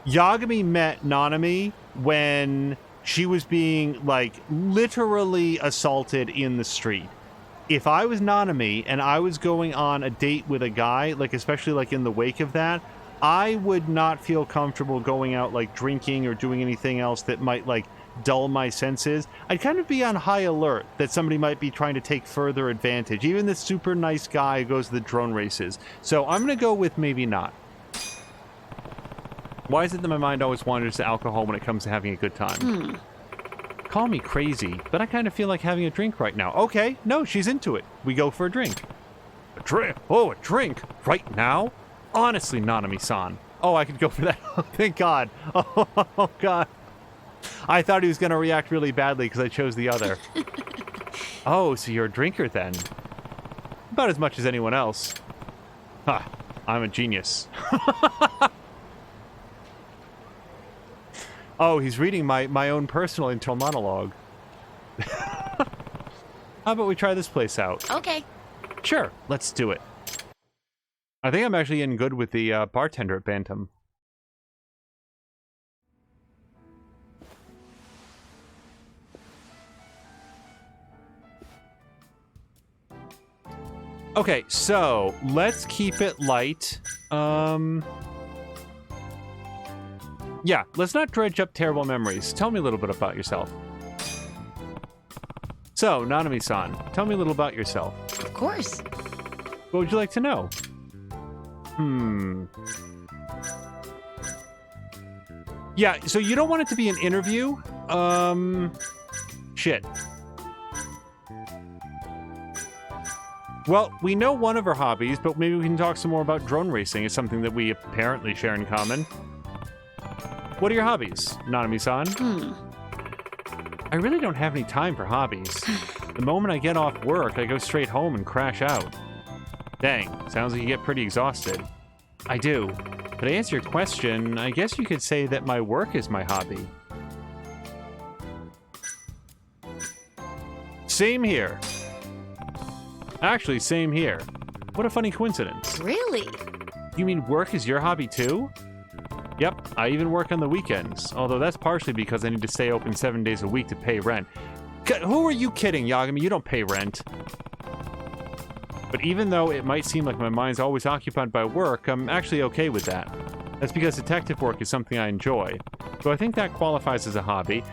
Yagami met Nanami when she was being, like, literally assaulted in the street. If I was Nanami and I was going on a date with a guy, like, especially, like, in the wake of that, I would not feel comfortable going out, like, drinking or doing anything else that might, like, dull my senses. I'd kind of be on high alert that somebody might be trying to take further advantage. Even this super nice guy who goes to the drone races. So I'm going to go with maybe not. Why is it that my mind always wanders to alcohol when it comes to having a good time? Call me crazy, but I kind of feel like having a drink right now. Okay, no, she's into it. We go for a drink. A drink? Oh, a drink? Right now? Honestly, Nanami-san. Oh, I could go for that. Thank God. Oh, God. I thought he was going to react really badly because I chose the other. Oh, so you're a drinker then? About as much as anyone else. Ha, I'm a genius. Oh, he's reading my own personal internal monologue. How about we try this place out? Okay. Sure, let's do it. I think I'm actually in good with the bartender at Bantam. Okay, so let's keep it light. Yeah, let's not dredge up terrible memories. Tell me a little bit about yourself. So, Nanami-san, tell me a little about yourself. Of course. What would you like to know? Yeah, so you don't want it to be an interview? Shit. Well, we know one of her hobbies, but maybe we can talk some more about drone racing. It's something that we apparently share in common. What are your hobbies, Nanami-san? I really don't have any time for hobbies. The moment I get off work, I go straight home and crash out. Dang, sounds like you get pretty exhausted. I do. But to answer your question, I guess you could say that my work is my hobby. Same here. Actually, same here. What a funny coincidence. Really? You mean work is your hobby too? Yep, I even work on the weekends, although that's partially because I need to stay open 7 days a week to pay rent. Who are you kidding, Yagami? You don't pay rent. But even though it might seem like my mind's always occupied by work, I'm actually okay with that. That's because detective work is something I enjoy. So I think that qualifies as a hobby.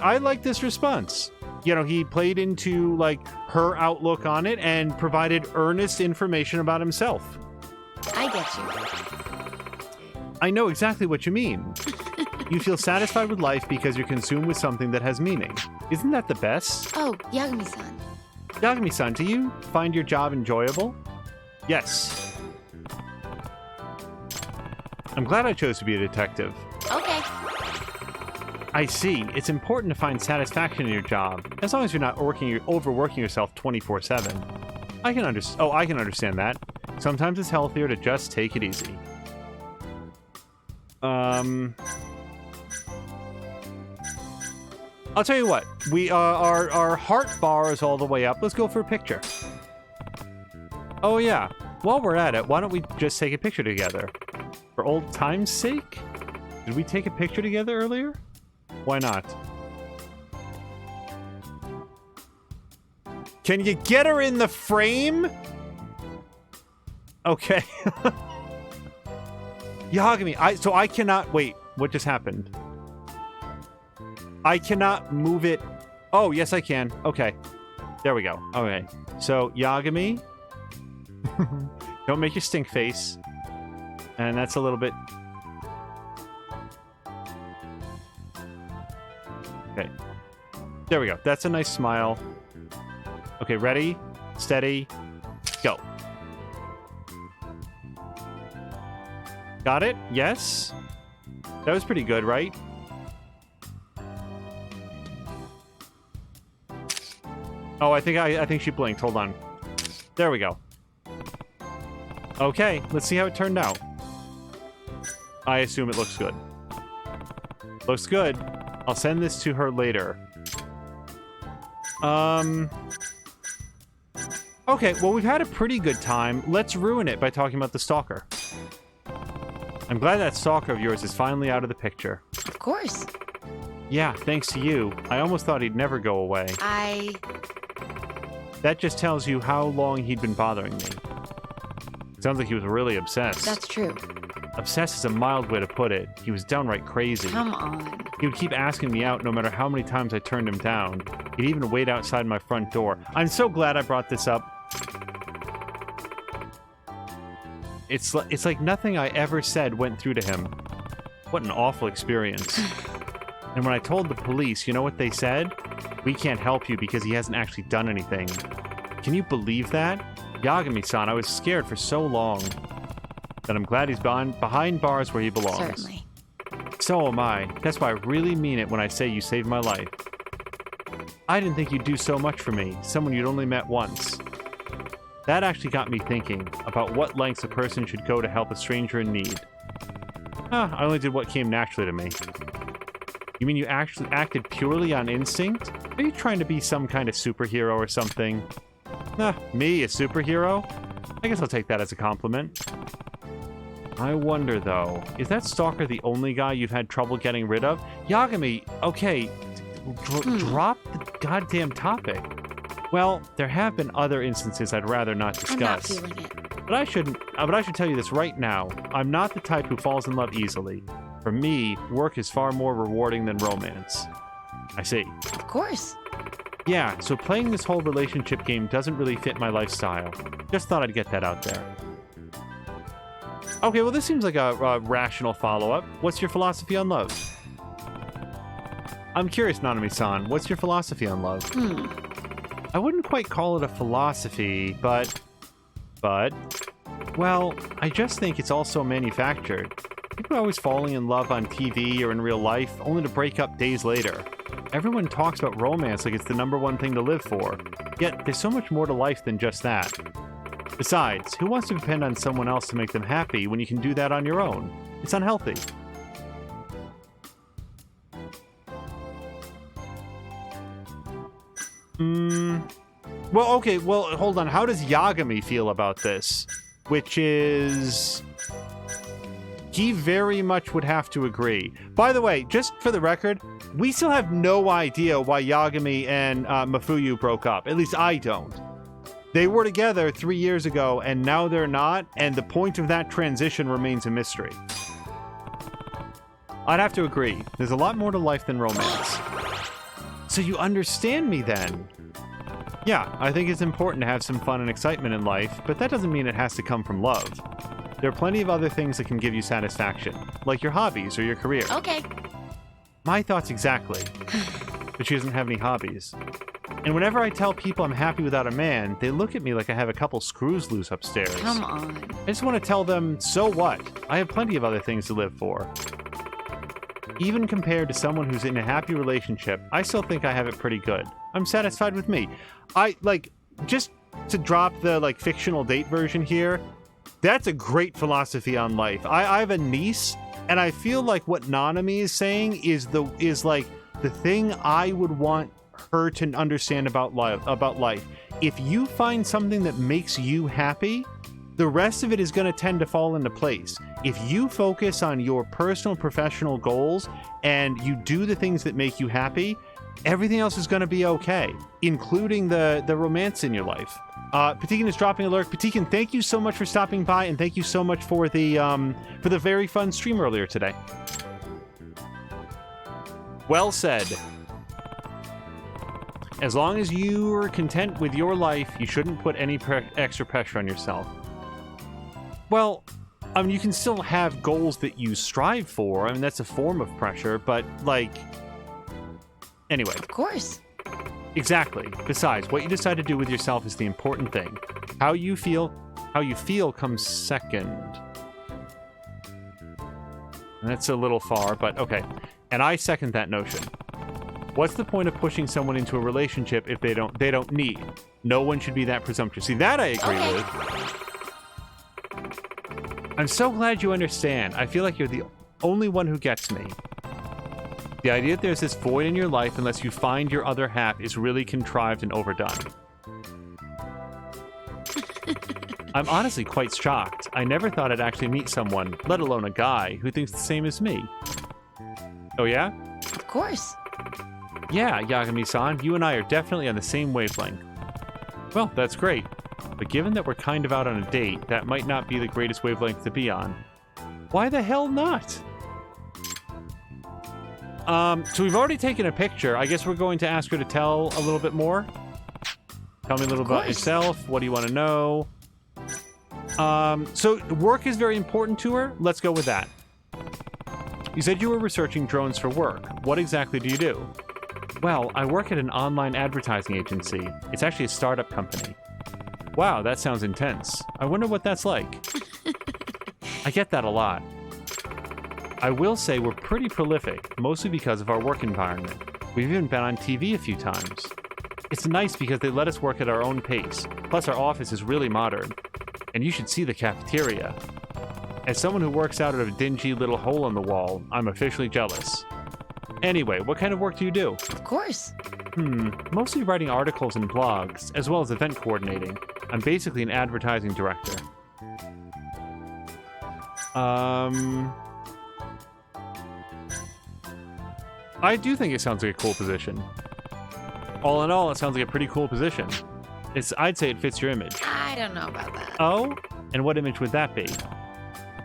I like this response. You know, he played into, like, her outlook on it and provided earnest information about himself. I get you. I know exactly what you mean. You feel satisfied with life because you're consumed with something that has meaning. Isn't that the best? Oh, Yagami-san. Yagami-san, do you find your job enjoyable? Yes. I'm glad I chose to be a detective. Okay. I see. It's important to find satisfaction in your job, as long as you're not overworking yourself 24/7. I can understand that. Sometimes it's healthier to just take it easy. I'll tell you what. Our heart bar is all the way up. Let's go for a picture. Oh yeah. While we're at it, why don't we just take a picture together? For old time's sake? Did we take a picture together earlier? Why not? Can you get her in the frame? Okay. Yagami, I cannot... Wait, what just happened? I cannot move it... Oh, yes I can. Okay. There we go. Okay. So, Yagami... Don't make your stink face. And that's a little bit... Okay. There we go. That's a nice smile. Okay, ready? Steady. Go. Got it? Yes? That was pretty good, right? Oh, I think she blinked. Hold on. There we go. Okay, let's see how it turned out. I assume it looks good. Looks good. I'll send this to her later. Okay, well, we've had a pretty good time. Let's ruin it by talking about the stalker. I'm glad that stalker of yours is finally out of the picture. Of course. Yeah, thanks to you. I almost thought he'd never go away. That just tells you how long he'd been bothering me. Sounds like he was really obsessed. That's true. Obsessed is a mild way to put it. He was downright crazy. Come on. He would keep asking me out no matter how many times I turned him down. He'd even wait outside my front door. I'm so glad I brought this up. It's like nothing I ever said went through to him. What an awful experience. And when I told the police, you know what they said? We can't help you because he hasn't actually done anything. Can you believe that? Yagami-san, I was scared for so long. But I'm glad he's behind bars where he belongs. Certainly. So am I. That's why I really mean it when I say you saved my life. I didn't think you'd do so much for me, someone you'd only met once. That actually got me thinking about what lengths a person should go to help a stranger in need. I only did what came naturally to me. You mean you actually acted purely on instinct? Are you trying to be some kind of superhero or something? Me, a superhero? I guess I'll take that as a compliment. I wonder, though, is that stalker the only guy you've had trouble getting rid of? Yagami, okay, drop the goddamn topic. Well, there have been other instances I'd rather not discuss. I'm not feeling it. But I should tell you this right now. I'm not the type who falls in love easily. For me, work is far more rewarding than romance. I see. Of course. Yeah, so playing this whole relationship game doesn't really fit my lifestyle. Just thought I'd get that out there. Okay, well, this seems like a rational follow-up. What's your philosophy on love? I'm curious, Nanami-san. What's your philosophy on love? I wouldn't quite call it a philosophy, but... Well, I just think it's all so manufactured. People are always falling in love on TV or in real life, only to break up days later. Everyone talks about romance like it's the #1 thing to live for. Yet, there's so much more to life than just that. Besides, who wants to depend on someone else to make them happy when you can do that on your own? It's unhealthy. Well, okay, well, hold on. How does Yagami feel about this? Which is... He very much would have to agree. By the way, just for the record, we still have no idea why Yagami and Mafuyu broke up. At least I don't. They were together 3 years ago, and now they're not, and the point of that transition remains a mystery. I'd have to agree. There's a lot more to life than romance. So you understand me then? Yeah, I think it's important to have some fun and excitement in life, but that doesn't mean it has to come from love. There are plenty of other things that can give you satisfaction, like your hobbies or your career. Okay. My thoughts exactly. But she doesn't have any hobbies. And whenever I tell people I'm happy without a man, they look at me like I have a couple screws loose upstairs. Come on. I just want to tell them, so what? I have plenty of other things to live for. Even compared to someone who's in a happy relationship, I still think I have it pretty good. I'm satisfied with me. Just to drop the, fictional date version here, that's a great philosophy on life. I have a niece, and I feel like what Nanami is saying is the thing I would want her to understand about life. If you find something that makes you happy, the rest of it is going to tend to fall into place. If you focus on your personal professional goals and you do the things that make you happy, everything else is going to be okay, including the romance in your life. Patikin is dropping alert. Patikin, thank you so much for stopping by, and thank you so much for the very fun stream earlier today. Well said. As long as you are content with your life, you shouldn't put any extra pressure on yourself. Well, you can still have goals that you strive for. I mean, that's a form of pressure, but, anyway. Of course. Exactly. Besides, what you decide to do with yourself is the important thing. How you feel comes second. That's a little far, but okay. And I second that notion. What's the point of pushing someone into a relationship if they don't need? No one should be that presumptuous. See, that I agree with. I'm so glad you understand. I feel like you're the only one who gets me. The idea that there's this void in your life unless you find your other half is really contrived and overdone. I'm honestly quite shocked. I never thought I'd actually meet someone, let alone a guy, who thinks the same as me. Oh yeah? Of course. Yeah, Yagami-san, you and I are definitely on the same wavelength. Well, that's great. But given that we're kind of out on a date, that might not be the greatest wavelength to be on. Why the hell not? So we've already taken a picture. I guess we're going to ask her to tell a little bit more. Tell me a little about yourself. What do you want to know? So work is very important to her. Let's go with that. You said you were researching drones for work. What exactly do you do? Well, I work at an online advertising agency. It's actually a startup company. Wow, that sounds intense. I wonder what that's like. I get that a lot. I will say we're pretty prolific, mostly because of our work environment. We've even been on TV a few times. It's nice because they let us work at our own pace. Plus our office is really modern. And you should see the cafeteria. As someone who works out of a dingy little hole in the wall, I'm officially jealous. Anyway, what kind of work do you do? Of course. Mostly writing articles and blogs, as well as event coordinating. I'm basically an advertising director. I do think it sounds like a cool position. All in all, it sounds like a pretty cool position. I'd say it fits your image. I don't know about that. Oh? And what image would that be?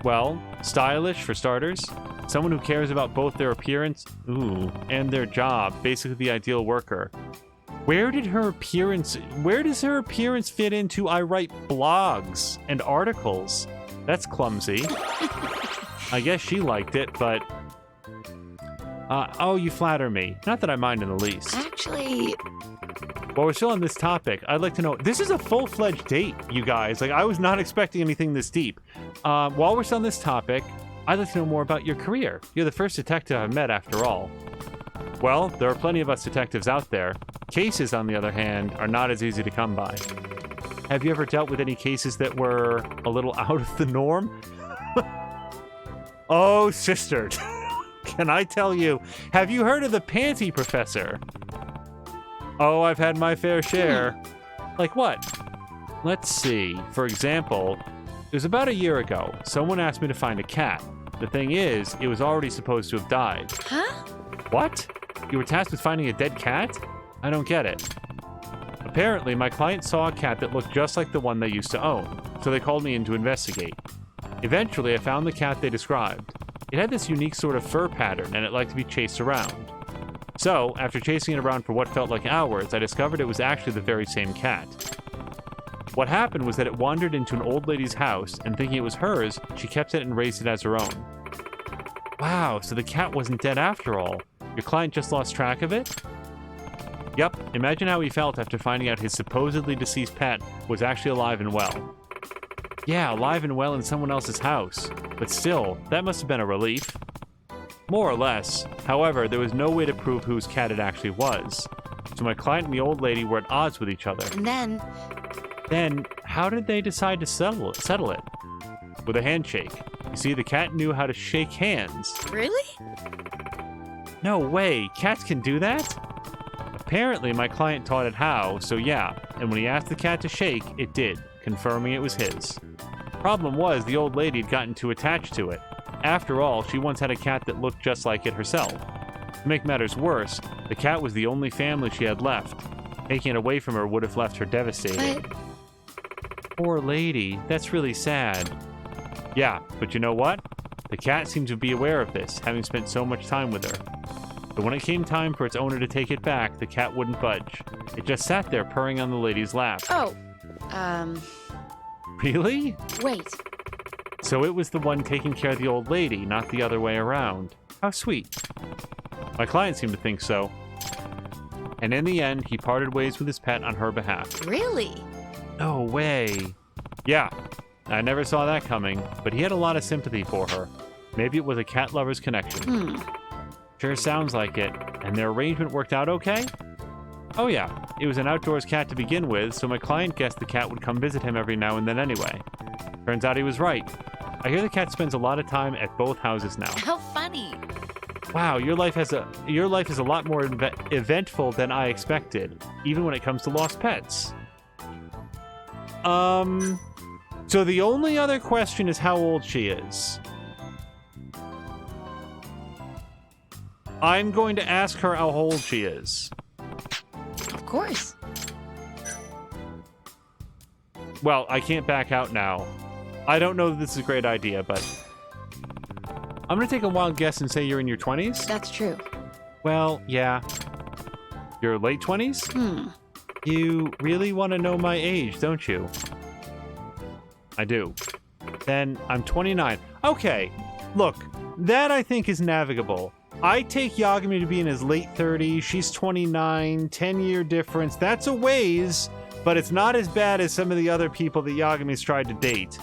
Well, stylish for starters. Someone who cares about both their appearance, and their job. Basically the ideal worker. Where does her appearance fit into I write blogs and articles? That's clumsy. I guess she liked it, but... you flatter me. Not that I mind in the least. Actually... While we're still on this topic, I'd like to know... This is a full-fledged date, you guys. I was not expecting anything this deep. While we're still on this topic, I'd like to know more about your career. You're the first detective I've met, after all. Well, there are plenty of us detectives out there. Cases, on the other hand, are not as easy to come by. Have you ever dealt with any cases that were a little out of the norm? Oh, sister. Can I tell you, have you heard of the Panty Professor? Oh, I've had my fair share. Like what? Let's see. For example, it was about a year ago. Someone asked me to find a cat. The thing is, it was already supposed to have died. Huh? What? You were tasked with finding a dead cat? I don't get it. A Apparently, my client saw a cat that looked just like the one they used to own, so they called me in to investigate. Eventually, I found the cat they described. It had this unique sort of fur pattern, and it liked to be chased around. So, after chasing it around for what felt like hours, I discovered it was actually the very same cat. What happened was that it wandered into an old lady's house, and thinking it was hers, she kept it and raised it as her own. Wow, so the cat wasn't dead after all. Your client just lost track of it? Yep, imagine how he felt after finding out his supposedly deceased pet was actually alive and well. Yeah, alive and well in someone else's house, but still, that must have been a relief. More or less. However, there was no way to prove whose cat it actually was. So my client and the old lady were at odds with each other. And Then, how did they decide to settle it? With a handshake. You see, the cat knew how to shake hands. really? No way, cats can do that? Apparently, my client taught it how, so yeah, and when he asked the cat to shake, it did, confirming it was his. Problem was, the old lady had gotten too attached to it. After all, she once had a cat that looked just like it herself. To make matters worse, the cat was the only family she had left. Taking it away from her would have left her devastated. But Poor lady, that's really sad. Yeah, but you know what? The cat seemed to be aware of this, having spent so much time with her. But when it came time for its owner to take it back, the cat wouldn't budge. It just sat there purring on the lady's lap. oh, Really? wait. So it was the one taking care of the old lady, not the other way around. How sweet. My client seemed to think so. And in the end, he parted ways with his pet on her behalf. Really? No way. Yeah, I never saw that coming, but he had a lot of sympathy for her. Maybe it was a cat lover's connection. Sure sounds like it. And their arrangement worked out okay? Oh yeah, it was an outdoors cat to begin with, so my client guessed the cat would come visit him every now and then anyway. Turns out he was right. I hear the cat spends a lot of time at both houses now. How funny. Wow, your life is a lot more eventful than I expected, even when it comes to lost pets. So the only other question is how old she is. I'm going to ask her how old she is. Of course. Well, I can't back out now. I don't know that this is a great idea, but I'm going to take a wild guess and say you're in your 20s? That's true. Well, yeah. Your late 20s? You really want to know my age, don't you? I do. Then I'm 29. Okay, look, that I think is navigable. I take Yagami to be in his late 30s. She's 29, 10-year difference. That's a ways, but it's not as bad as some of the other people that Yagami's tried to date.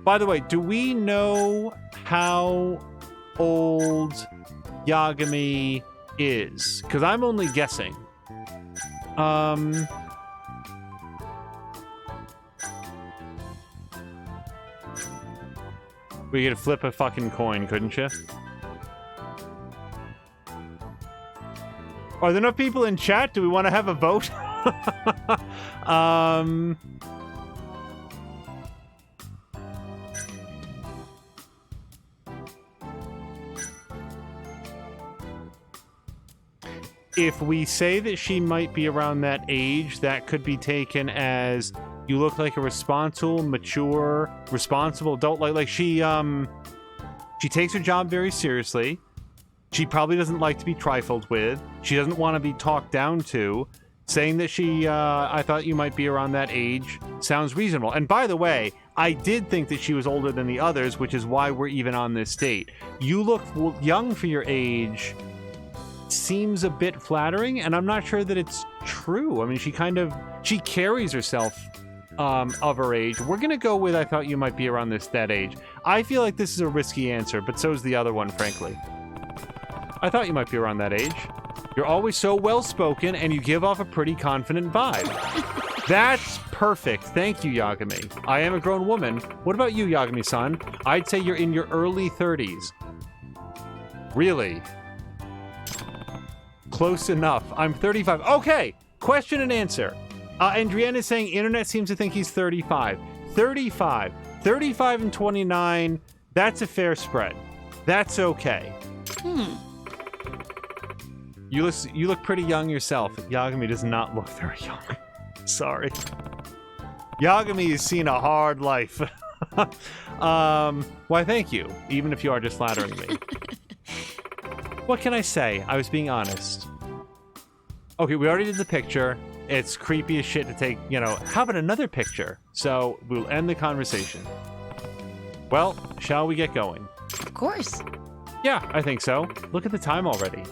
By the way, do we know how old Yagami is? Because I'm only guessing. We could flip a fucking coin, couldn't you? Are there enough people in chat? Do we want to have a vote? If we say that she might be around that age, that could be taken as you look like a responsible, mature, responsible adult. Like she takes her job very seriously. She probably doesn't like to be trifled with. She doesn't want to be talked down to. Saying that I thought you might be around that age sounds reasonable. And by the way, I did think that she was older than the others, which is why we're even on this date. You look young for your age. Seems a bit flattering, and I'm not sure that it's true. I mean, she carries herself of her age. We're gonna go with I thought you might be around that age. I feel like this is a risky answer, but so is the other one, frankly. I thought you might be around that age. You're always so well-spoken, and you give off a pretty confident vibe. That's perfect. Thank you, Yagami. I am a grown woman. What about you, Yagami-san? I'd say you're in your early 30s. Really? Close enough. I'm 35. Okay, question and answer. Andrienne is saying internet seems to think he's 35. 35 and 29, that's a fair spread. That's okay. You look pretty young yourself. Yagami does not look very young. Sorry. Yagami has seen a hard life. Why, thank you, even if you are just flattering me. What can I say? I was being honest. Okay, we already did the picture. It's creepy as shit to take, you know, how about another picture? So we'll end the conversation. Well, shall we get going? Of course. Yeah, I think so. Look at the time already.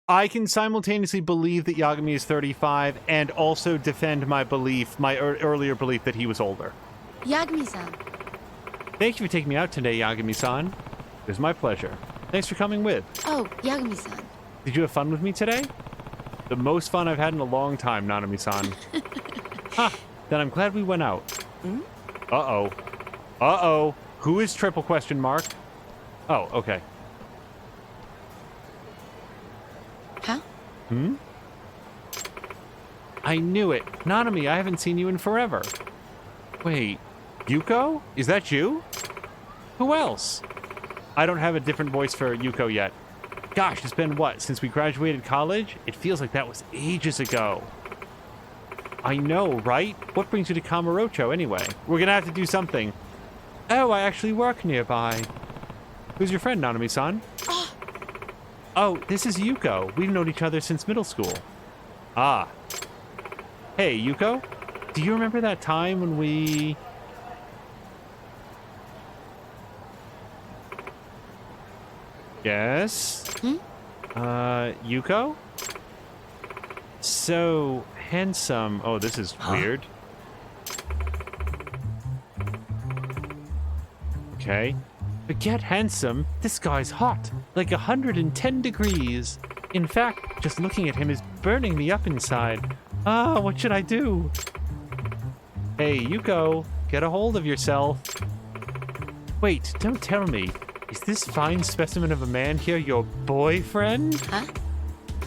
I can simultaneously believe that Yagami is 35 and also defend my belief, my earlier belief that he was older. Yagami-san. Thank you for taking me out today, Yagami-san. It was my pleasure. Thanks for coming with. Oh, Yagami-san. Did you have fun with me today? The most fun I've had in a long time, Nanami-san. Ha! Then I'm glad we went out. Hmm? Uh-oh. Uh-oh. Who is triple question mark? Oh, okay. Huh? Hmm? I knew it. Nanami, I haven't seen you in forever. Wait, Yuko? Is that you? Who else? I don't have a different voice for Yuko yet. Gosh, it's been what, since we graduated college? It feels like that was ages ago. I know, right? What brings you to Kamurocho anyway? We're gonna have to do something. Oh, I actually work nearby. Who's your friend, Nanami-san? Oh, this is Yuko. We've known each other since middle school. Ah. Hey, Yuko? Do you remember that time when we... Yes? Hmm? Yuko? So handsome. Oh, this is weird. Okay. Forget handsome. This guy's hot. Like 110 degrees. In fact, just looking at him is burning me up inside. Ah, what should I do? Hey, Yuko, get a hold of yourself. Wait, don't tell me. Is this fine specimen of a man here your boyfriend? Huh?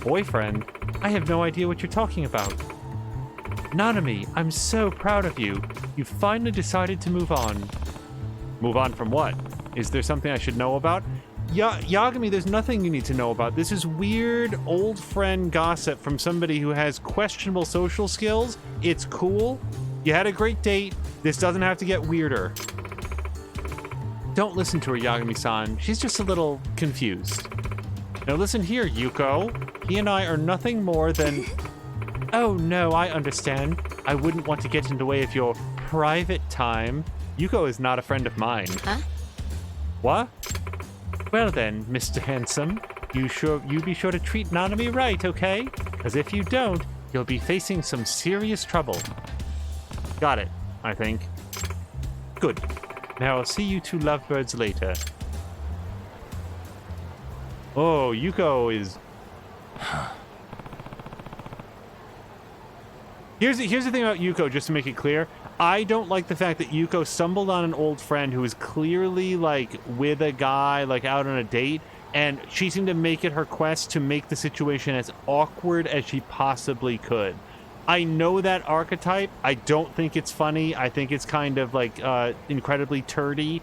Boyfriend? I have no idea what you're talking about. Nanami, I'm so proud of you. You finally decided to move on. Move on from what? Is there something I should know about? Yagami, there's nothing you need to know about. This is weird old friend gossip from somebody who has questionable social skills. It's cool. You had a great date. This doesn't have to get weirder. Don't listen to her, Yagami-san. She's just a little confused. Now listen here, Yuko. He and I are nothing more than... Oh no, I understand. I wouldn't want to get in the way of your private time. Yuko is not a friend of mine. Huh? What? Well then, Mr. Handsome, you be sure to treat Nanami right, okay? Because if you don't, you'll be facing some serious trouble. Got it, I think. Good. Now I'll see you two lovebirds later. Oh, Yuko is... Here's the thing about Yuko, just to make it clear. I don't like the fact that Yuko stumbled on an old friend who is clearly, like, with a guy, like, out on a date, and she seemed to make it her quest to make the situation as awkward as she possibly could. I know that archetype. I don't think it's funny. I think it's kind of, like, incredibly turdy.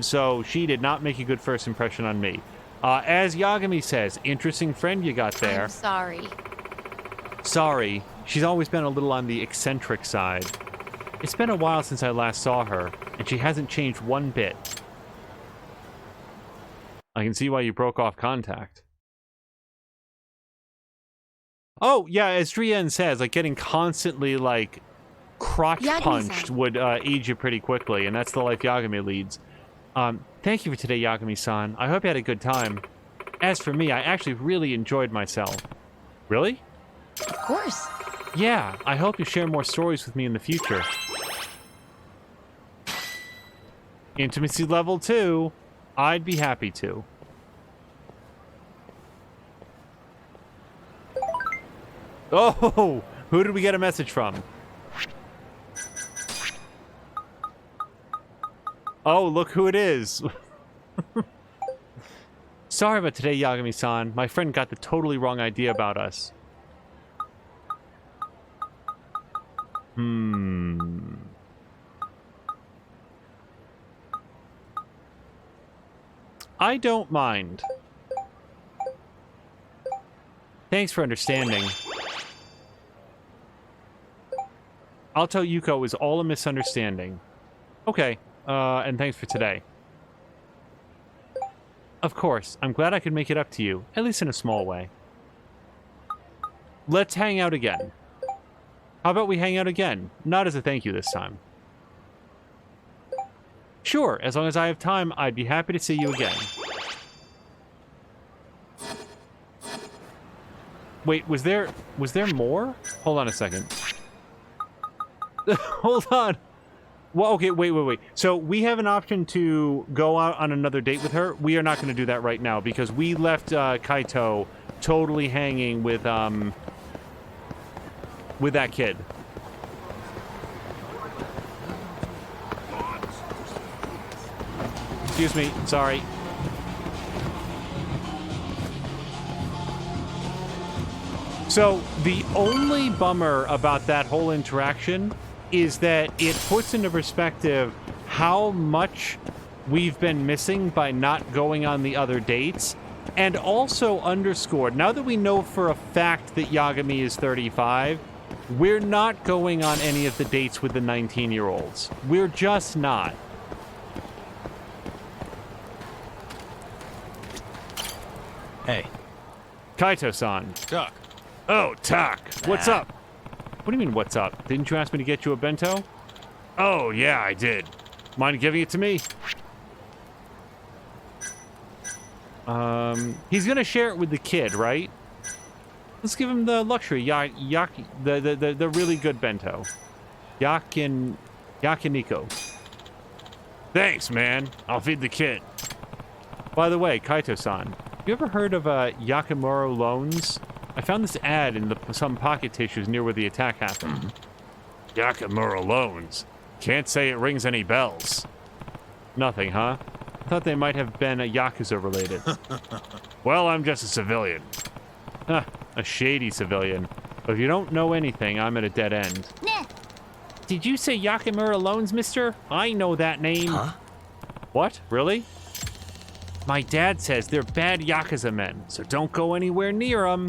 So she did not make a good first impression on me. As Yagami says, interesting friend you got there. I'm sorry. Sorry. She's always been a little on the eccentric side. It's been a while since I last saw her, and she hasn't changed one bit. I can see why you broke off contact. Oh, yeah, as Drien says, like, getting constantly, like, crotch punched would age you pretty quickly, and that's the life Yagami leads. Thank you for today, Yagami-san. I hope you had a good time. As for me, I actually really enjoyed myself. Really? Of course. Yeah, I hope you share more stories with me in the future. Intimacy level 2. I'd be happy to. Oh, who did we get a message from? Oh, look who it is. Sorry about today, Yagami-san. My friend got the totally wrong idea about us. I don't mind. Thanks for understanding. I'll tell Yuko it was all a misunderstanding. Okay, and thanks for today. Of course, I'm glad I could make it up to you, at least in a small way. Let's hang out again. How about we hang out again? Not as a thank you this time. Sure, as long as I have time, I'd be happy to see you again. Wait, was there more? Hold on a second. Hold on. Well, okay, wait. So we have an option to go out on another date with her. We are not going to do that right now because we left Kaito totally hanging with that kid. Excuse me, sorry. So the only bummer about that whole interaction is that it puts into perspective how much we've been missing by not going on the other dates, and also underscored, now that we know for a fact that Yagami is 35, we're not going on any of the dates with the 19-year-olds. We're just not. Hey. Kaito-san. Chuck. Oh, Tak. What's up? What do you mean, what's up? Didn't you ask me to get you a bento? Oh, yeah, I did. Mind giving it to me? He's gonna share it with the kid, right? Let's give him the luxury, the really good bento. Yakiniko. Thanks, man. I'll feed the kid. By the way, Kaito-san, you ever heard of Yakamura loans? I found this ad in some pocket tissues near where the attack happened. Yakamura loans. Can't say it rings any bells. Nothing, huh? I thought they might have been Yakuza related. Well, I'm just a civilian. Huh, a shady civilian. But if you don't know anything, I'm at a dead end. Nah. Did you say Yakamura loans, mister? I know that name. Huh? What? Really? My dad says they're bad Yakuza men, so don't go anywhere near them.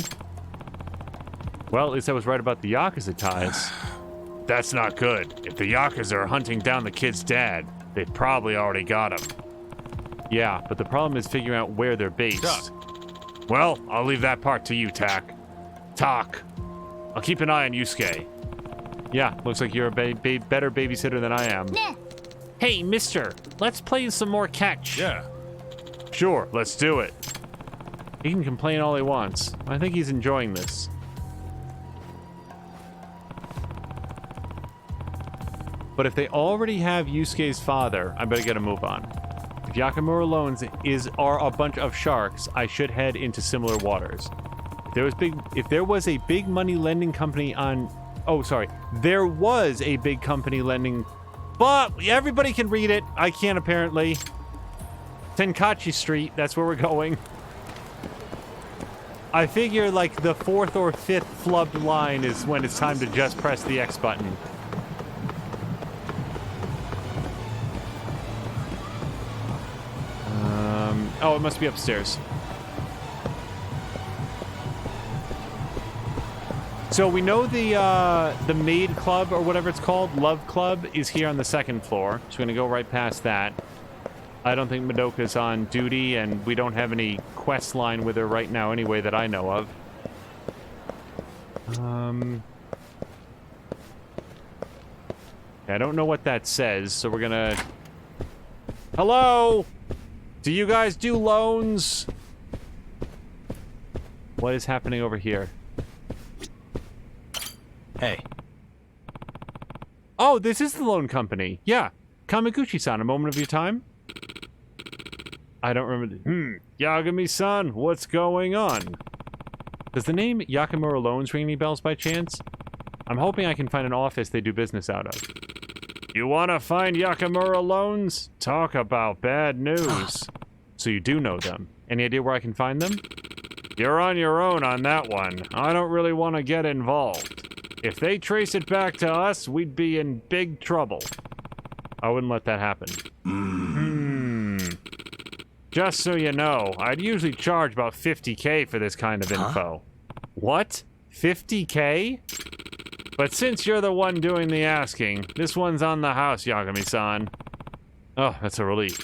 Well, at least I was right about the Yakuza ties. That's not good. If the Yakuza are hunting down the kid's dad, they've probably already got him. Yeah, but the problem is figuring out where they're based. Chuck. Well, I'll leave that part to you, Tak. I'll keep an eye on Yusuke. Yeah, looks like you're a better babysitter than I am. Nah. Hey, mister, let's play some more catch. Yeah. Sure, let's do it. He can complain all he wants. I think he's enjoying this. But if they already have Yusuke's father, I better get a move on. If Yakamura loans are a bunch of sharks, I should head into similar waters. If there was a big money lending company on... Oh, sorry. There was a big company lending... But everybody can read it. I can't, apparently. Tenkachi Street, that's where we're going. I figure, like, the 4th or 5th flubbed line is when it's time to just press the X button. Oh, it must be upstairs. So we know the Maid Club, or whatever it's called, Love Club, is here on the 2nd floor. So we're gonna go right past that. I don't think Madoka's on duty, and we don't have any quest line with her right now anyway that I know of. I don't know what that says, so we're gonna... Hello? Do you guys do loans? What is happening over here? Hey. Oh, this is the loan company. Yeah. Kamaguchi-san, a moment of your time? I don't remember. Yagami-san, what's going on? Does the name Yakamura Loans ring any bells by chance? I'm hoping I can find an office they do business out of. You want to find Yakamura Loans? Talk about bad news. So you do know them. Any idea where I can find them? You're on your own on that one. I don't really want to get involved. If they trace it back to us, we'd be in big trouble. I wouldn't let that happen. Just so you know, I'd usually charge about 50K for this kind of info. What? 50K? But since you're the one doing the asking, this one's on the house, Yagami-san. Oh, that's a relief.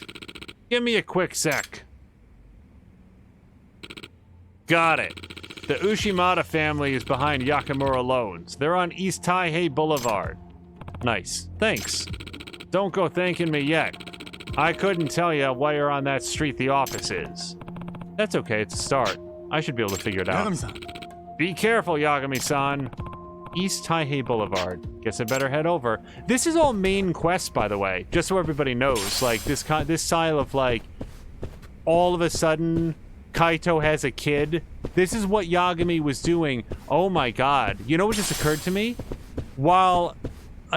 Give me a quick sec. Got it. The Ushimata family is behind Yakamura Loans. They're on East Taihei Boulevard. Nice. Thanks. Don't go thanking me yet. I couldn't tell you where on that street the office is. That's okay, it's a start. I should be able to figure it out. Yagami-san. Be careful, Yagami-san. East Taihei Boulevard. Guess I better head over. This is all main quest, by the way, just so everybody knows. Like, this style of, like, all of a sudden, Kaito has a kid. This is what Yagami was doing. Oh my god. You know what just occurred to me? While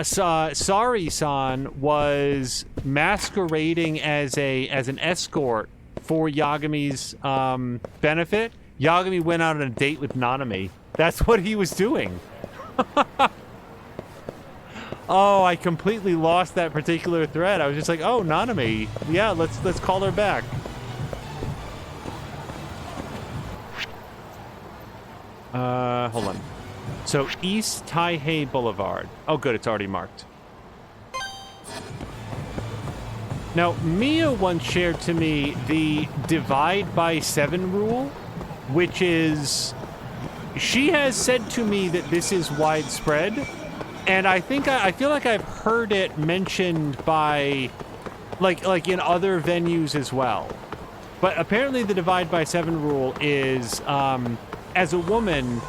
Sari-san was masquerading as an escort for Yagami's benefit, Yagami went out on a date with Nanami. That's what he was doing. Oh, I completely lost that particular thread. I was just like, oh, Nanami. Yeah, let's call her back. Hold on. So, East Taihei Boulevard. Oh, good, it's already marked. Now, Mia once shared to me the divide by 7 rule, which is... She has said to me that this is widespread, and I think I feel like I've heard it mentioned by, like in other venues as well. But apparently the divide by 7 rule is, as a woman,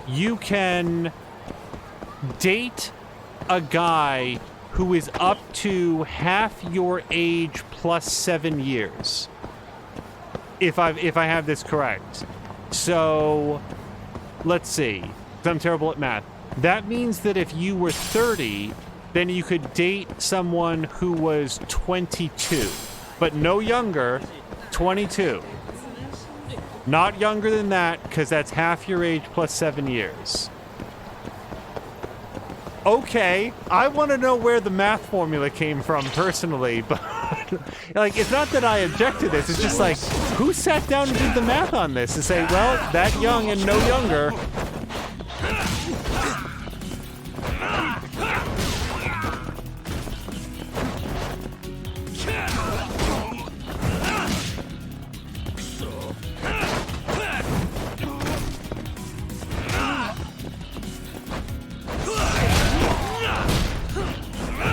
you can date a guy who is up to half your age plus 7 years. If I have this correct. So, let's see. 'Cause I'm terrible at math. That means that if you were 30, then you could date someone who was 22. But no younger, 22. Not younger than that, because that's half your age plus 7 years. Okay, I want to know where the math formula came from personally, but like, it's not that I object to this, it's just like, who sat down and did the math on this and say, well, that young and no younger.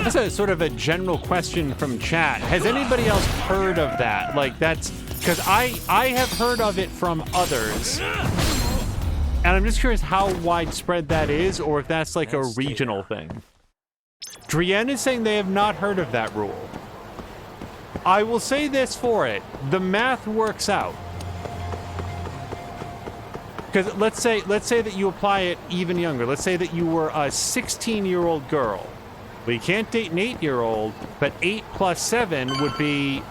That's a sort of a general question from chat. Has anybody else heard of that? Like, that's because I have heard of it from others, and I'm just curious how widespread that is, or if that's like a regional thing. Drienne is saying they have not heard of that rule. I will say this for it: the math works out. Because let's say that you apply it even younger. Let's say that you were a 16-year-old girl. Well, you can't date an 8-year-old, but 8 plus 7 would be,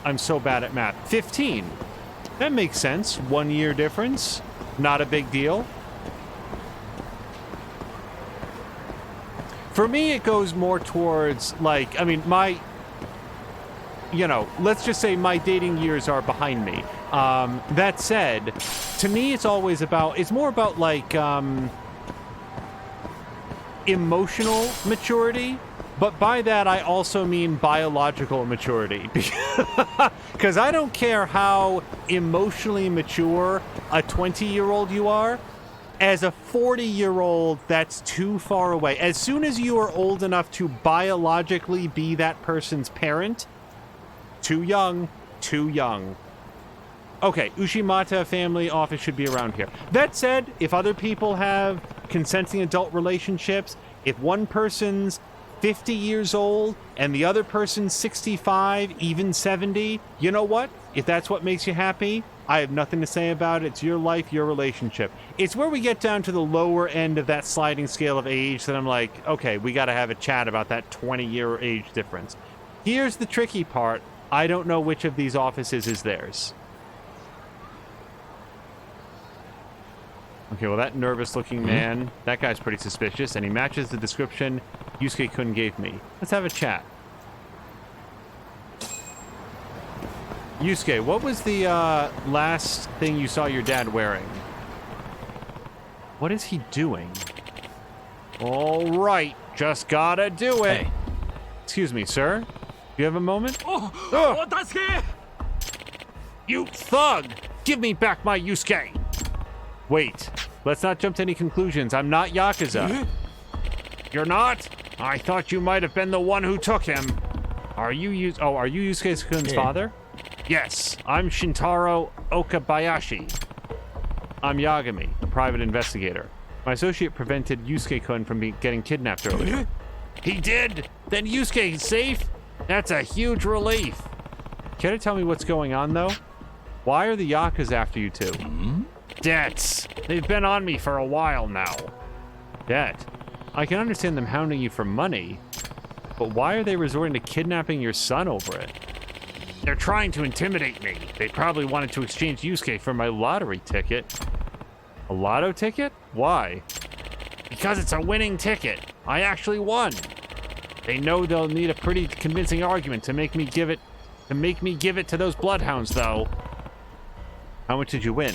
I'm so bad at math, 15. That makes sense. 1 year difference. Not a big deal. For me, it goes more towards, like, I mean, let's just say my dating years are behind me. That said, to me, it's more about, like, emotional maturity, but by that I also mean biological maturity, because I don't care how emotionally mature a 20-year-old you are. As a 40-year-old, that's too far away. As soon as you are old enough to biologically be that person's parent, too young. Okay, Ushimata family office should be around here. That said, if other people have consenting adult relationships, if one person's 50 years old and the other person's 65, even 70, you know what? If that's what makes you happy, I have nothing to say about it. It's your life, your relationship. It's where we get down to the lower end of that sliding scale of age that I'm like, okay, we got to have a chat about that 20-year age difference. Here's the tricky part. I don't know which of these offices is theirs. Okay, well, that nervous-looking man, that guy's pretty suspicious, and he matches the description Yusuke-kun gave me. Let's have a chat. Yusuke, what was the last thing you saw your dad wearing? What is he doing? All right, just gotta do it. Hey. Excuse me, sir. Do you have a moment? Oh, You thug! Give me back my Yusuke! Wait, let's not jump to any conclusions. I'm not Yakuza. You're not? I thought you might have been the one who took him. Are you Yusuke-kun's father? Yes, I'm Shintaro Okabayashi. I'm Yagami, a private investigator. My associate prevented Yusuke-kun from getting kidnapped earlier. He did? Then Yusuke is safe? That's a huge relief. Care to tell me what's going on, though? Why are the Yakuza after you two? Debts. They've been on me for a while now. Debt? I can understand them hounding you for money, but why are they resorting to kidnapping your son over it? They're trying to intimidate me. They probably wanted to exchange Yusuke for my lottery ticket. A lotto ticket? Why? Because it's a winning ticket. I actually won. They know they'll need a pretty convincing argument to make me give it to those bloodhounds, though. How much did you win?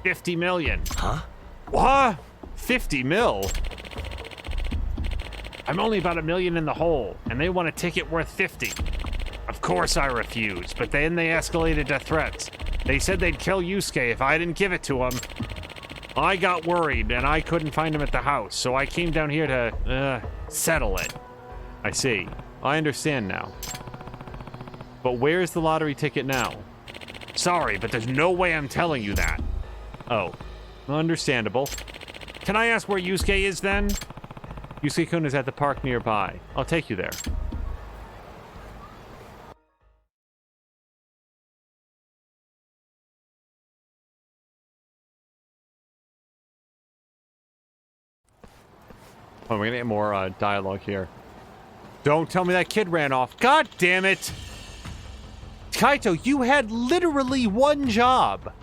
50 million. Huh? What? 50 mil? I'm only about $1 million in the hole, and they want a ticket worth 50. Of course I refused, but then they escalated to threats. They said they'd kill Yusuke if I didn't give it to him. I got worried, and I couldn't find him at the house, so I came down here to, settle it. I see. I understand now. But where's the lottery ticket now? Sorry, but there's no way I'm telling you that. Oh, understandable. Can I ask where Yusuke is then? Yusuke-kun is at the park nearby. I'll take you there. Oh, we're gonna get more dialogue here. Don't tell me that kid ran off. God damn it! Kaito, you had literally one job.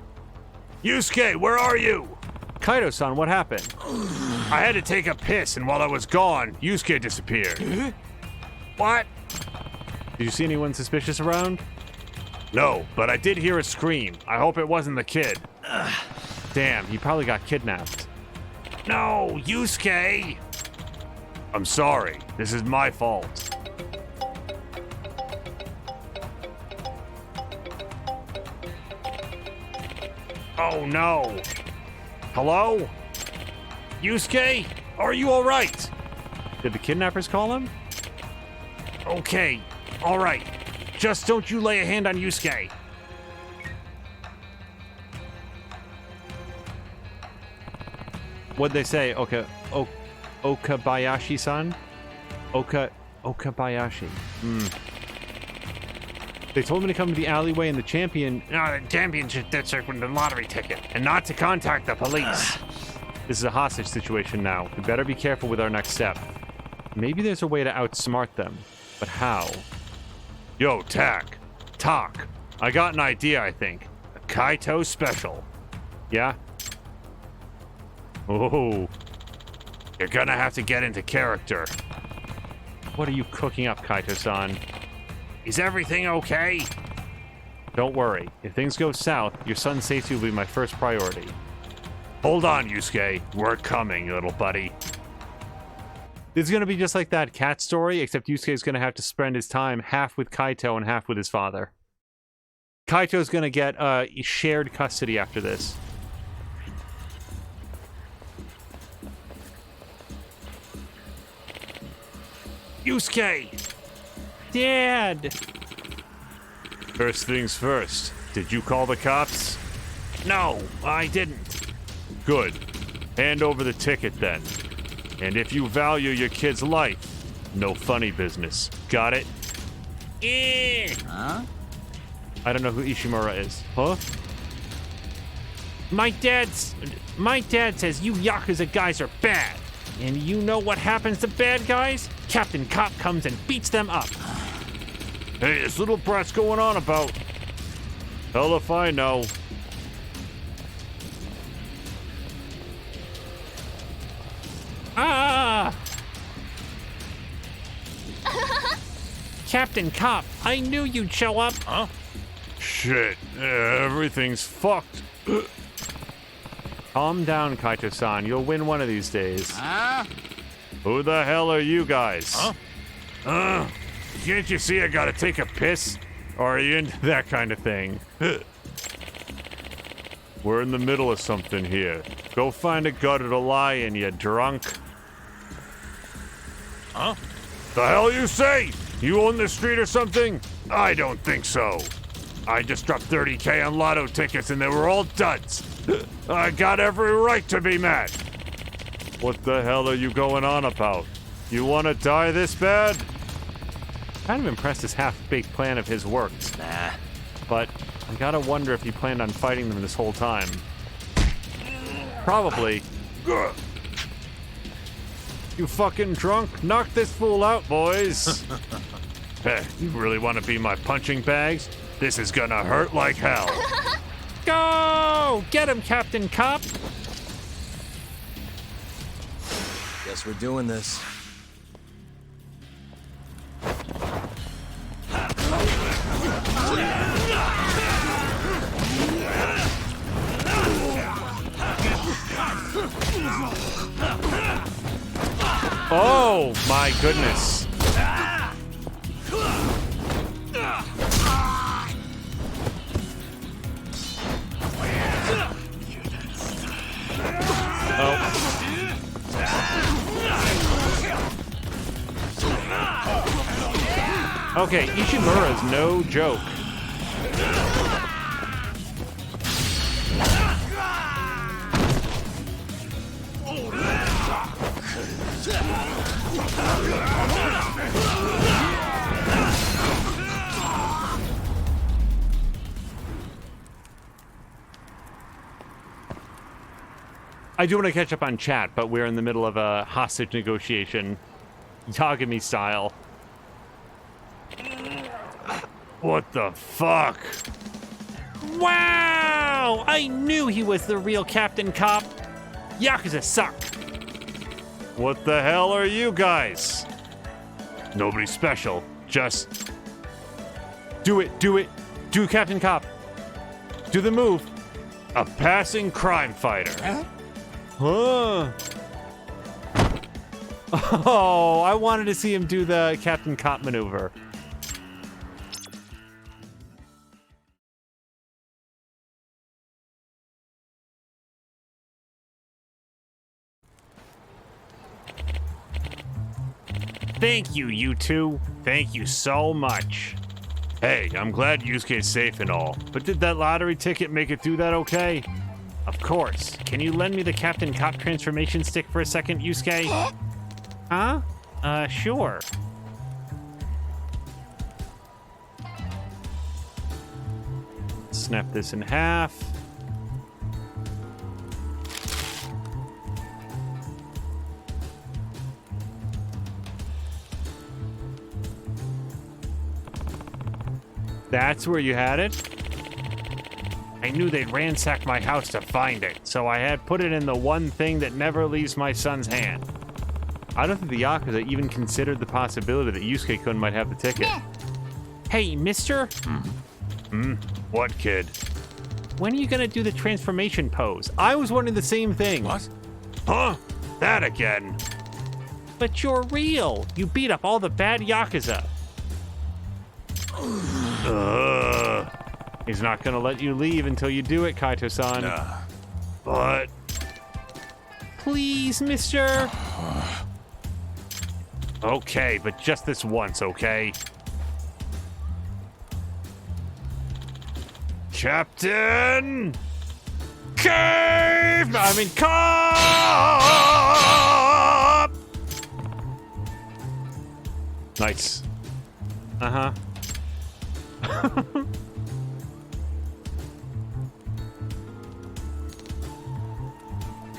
Yusuke, where are you? Kaito-san, what happened? I had to take a piss, and while I was gone, Yusuke disappeared. What? Did you see anyone suspicious around? No, but I did hear a scream. I hope it wasn't the kid. Damn, he probably got kidnapped. No, Yusuke! I'm sorry. This is my fault. Oh no. Hello? Yusuke? Are you alright? Did the kidnappers call him? Okay, alright. Just don't you lay a hand on Yusuke. What'd they say? Okay, Okabayashi-san? Okabayashi. They told me to come to the alleyway in the championship district with the lottery ticket, and not to contact the police. This is a hostage situation now. We better be careful with our next step. Maybe there's a way to outsmart them, but how? Yo, Talk. I got an idea, I think. A Kaito special. Yeah? Oh. You're gonna have to get into character. What are you cooking up, Kaito-san? Is everything okay? Don't worry. If things go south, your son's safety will be my first priority. Hold on, Yusuke. We're coming, little buddy. This is going to be just like that cat story, except Yusuke is going to have to spend his time half with Kaito and half with his father. Kaito's going to get shared custody after this. Yusuke! Dad! First things first. Did you call the cops? No, I didn't. Good. Hand over the ticket then. And if you value your kid's life, no funny business. Got it? Huh? I don't know who Ishimura is. Huh? My dad says you Yakuza guys are bad. And you know what happens to bad guys? Captain Cop comes and beats them up. Hey, this little brat's going on about. Hell if I know. Ah! Captain Cop, I knew you'd show up. Huh? shit. Everything's fucked. Calm down, Kaito-san. You'll win one of these days. Huh? Who the hell are you guys? Huh? Can't you see I gotta take a piss? Or are you into that kind of thing? We're in the middle of something here. Go find a gutter to lie in, you drunk. Huh? The hell you say? You own the street or something? I don't think so. I just dropped 30K on lotto tickets and they were all duds. I got every right to be mad. What the hell are you going on about? You want to die this bad? Kind of impressed this half-baked plan of his works. Nah. But I gotta wonder if he planned on fighting them this whole time. Probably. You fucking drunk? Knock this fool out, boys. Hey, you really want to be my punching bags? This is gonna hurt like hell. Go! Get him, Captain Cop! Guess we're doing this. Oh, my goodness. Okay, Ishimura's no joke. I do want to catch up on chat, but we're in the middle of a hostage negotiation, Yagami style. What the fuck? Wow! I knew he was the real Captain Cop. Yakuza suck. What the hell are you guys? Nobody special. Just do it, do it. Do Captain Cop. Do the move. A passing crime fighter. Huh? Oh, I wanted to see him do the Captain Cop maneuver. Thank you, you two. Thank you so much. Hey, I'm glad Yusuke's safe and all, but did that lottery ticket make it through that okay? Of course. Can you lend me the Captain Cop transformation stick for a second, Yusuke? Huh? Sure. Snap this in half. That's where you had it? I knew they'd ransack my house to find it, so I had put it in the one thing that never leaves my son's hand. I don't think the Yakuza even considered the possibility that Yusuke-kun might have the ticket. Hey, mister? What, kid? When are you gonna do the transformation pose? I was wondering the same thing. What? Huh? That again? But you're real. You beat up all the bad Yakuza. He's not gonna let you leave until you do it, Kaito-san. Nah. But... Please, mister? Okay, but just this once, okay? Captain... Cave! I mean, Cop! Nice. Uh-huh.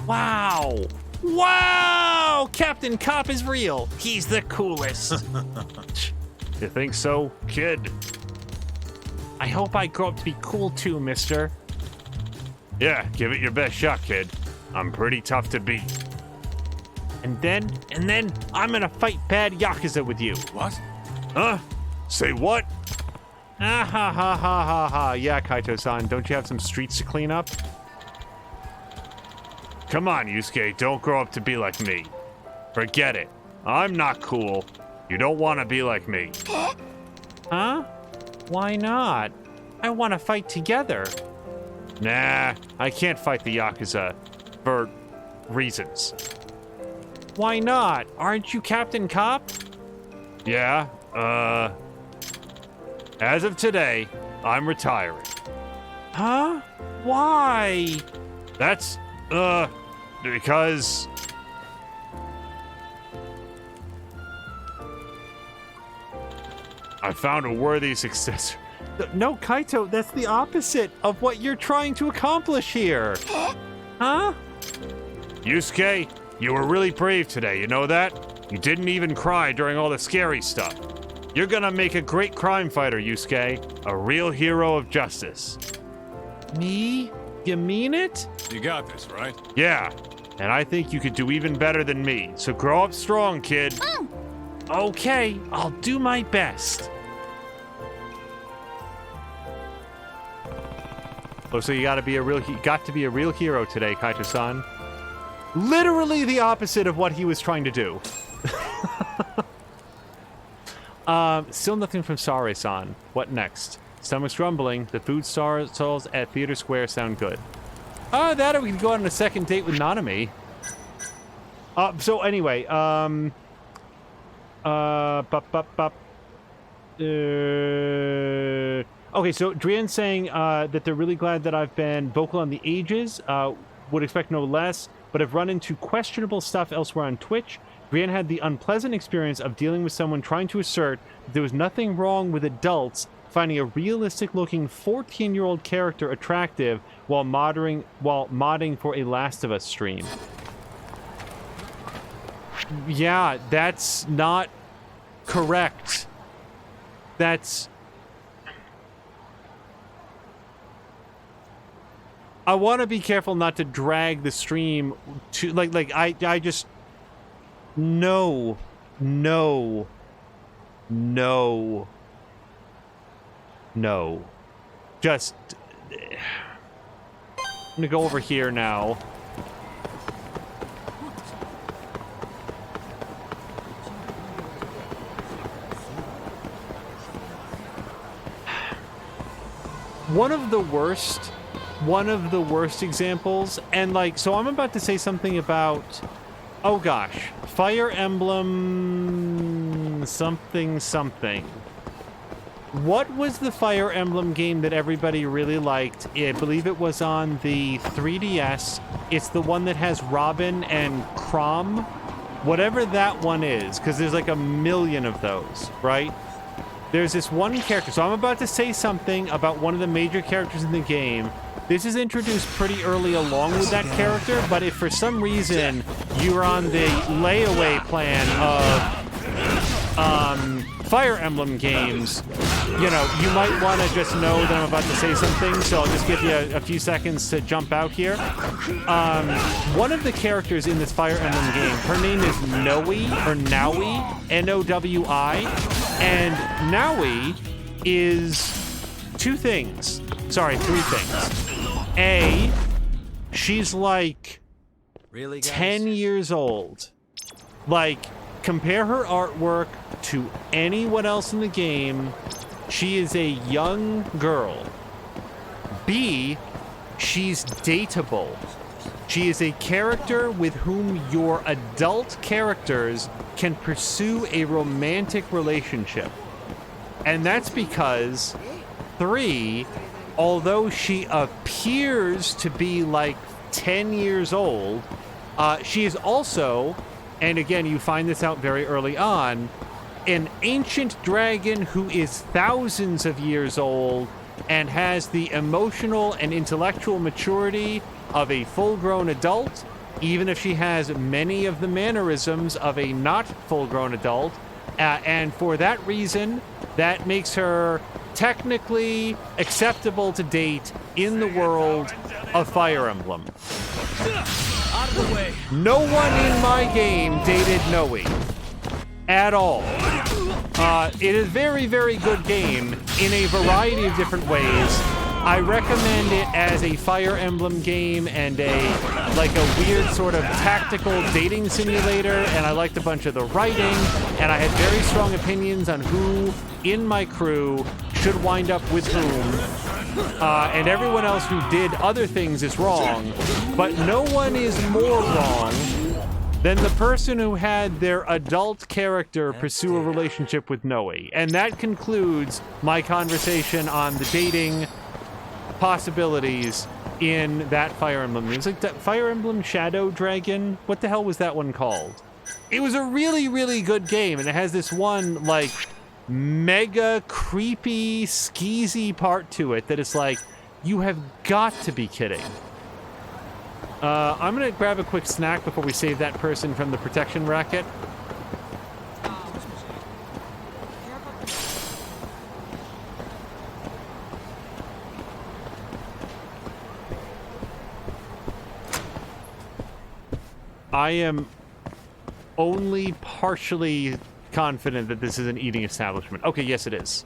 Wow! Wow! Captain Cop is real. He's the coolest. You think so, kid? I hope I grow up to be cool too, mister. Yeah, give it your best shot, kid. I'm pretty tough to beat. And then, I'm gonna fight bad Yakuza with you. What? Huh? Say what? Ah ha ha ha ha ha. Yeah, Kaito-san, don't you have some streets to clean up? Come on, Yusuke, don't grow up to be like me. Forget it. I'm not cool. You don't want to be like me. Huh? Why not? I want to fight together. Nah, I can't fight the Yakuza. For reasons. Why not? Aren't you Captain Cop? Yeah, as of today, I'm retiring. Huh? Why? That's, because... I found a worthy successor. No, Kaito, that's the opposite of what you're trying to accomplish here. Huh? Yusuke, you were really brave today, you know that? You didn't even cry during all the scary stuff. You're gonna make a great crime fighter, Yusuke. A real hero of justice. Me? You mean it? You got this, right? Yeah, and I think you could do even better than me, so grow up strong, kid. Okay, I'll do my best. Oh, so you got to be a real hero today, Kaito-san. Literally the opposite of what he was trying to do. Still nothing from Sare-san. What next? Stomach's rumbling. The food stalls at Theater Square sound good. That or we could go on a second date with Nanami. So anyway, okay, so Drian's saying that they're really glad that I've been vocal on the ages. Would expect no less, but have run into questionable stuff elsewhere on Twitch. Drian had the unpleasant experience of dealing with someone trying to assert that there was nothing wrong with adults finding a realistic-looking 14-year-old character attractive while modding for a Last of Us stream. Yeah, that's not correct. That's... I want to be careful not to drag the stream to I just no just I'm gonna go over here now. One of the worst examples, and so I'm about to say something about, oh gosh, Fire Emblem something. What was the Fire Emblem game that everybody really liked? I believe it was on the 3DS. It's the one that has Robin and Chrom. Whatever that one is, because there's like a million of those, right? There's this one character. So I'm about to say something about one of the major characters in the game. This is introduced pretty early along with that character, but if for some reason you're on the layaway plan of Fire Emblem games, you might want to just know that I'm about to say something, so I'll just give you a few seconds to jump out here. One of the characters in this Fire Emblem game, her name is Nowi, or Nowi, N-O-W-I, and Nowi is three things. A, she's like Really, guys? 10 years old. Compare her artwork to anyone else in the game. She is a young girl. B, she's dateable. She is a character with whom your adult characters can pursue a romantic relationship. And that's because 3, although she appears to be 10 years old, she is also, and again, you find this out very early on, an ancient dragon who is thousands of years old and has the emotional and intellectual maturity of a full-grown adult, even if she has many of the mannerisms of a not full-grown adult. And for that reason, that makes her technically acceptable to date in the world of Fire Emblem. Out of the way. No one in my game dated Noe. at all. It is a very, very good game in a variety of different ways. I recommend it as a Fire Emblem game and a weird sort of tactical dating simulator, and I liked a bunch of the writing, and I had very strong opinions on who in my crew should wind up with whom, and everyone else who did other things is wrong, but no one is more wrong than the person who had their adult character pursue a relationship with Noe. And that concludes my conversation on the dating possibilities in that Fire Emblem. It was like that Fire Emblem Shadow Dragon. What the hell was that one called? It was a really, really good game, and it has this one, like, mega creepy, skeezy part to it that is like, you have got to be kidding. I'm gonna grab a quick snack before we save that person from the protection racket. I am only partially confident that this is an eating establishment. Okay, yes it is.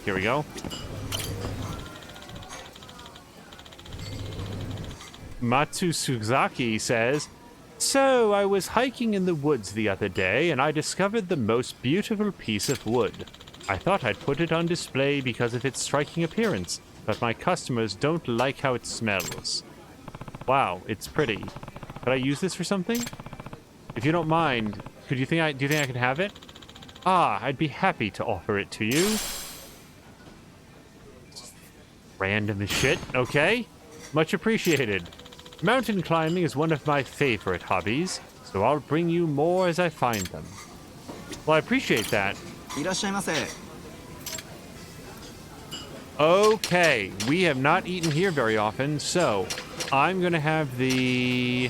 Here we go. Matsu Suzaki says, "So, I was hiking in the woods the other day, and I discovered the most beautiful piece of wood. I thought I'd put it on display because of its striking appearance, but my customers don't like how it smells. Wow, it's pretty. Could I use this for something? If you don't mind, do you think I can have it? Ah, I'd be happy to offer it to you." Random as shit. Okay. Much appreciated. Mountain climbing is one of my favorite hobbies, so I'll bring you more as I find them. Well, I appreciate that. Okay, we have not eaten here very often, so I'm gonna have the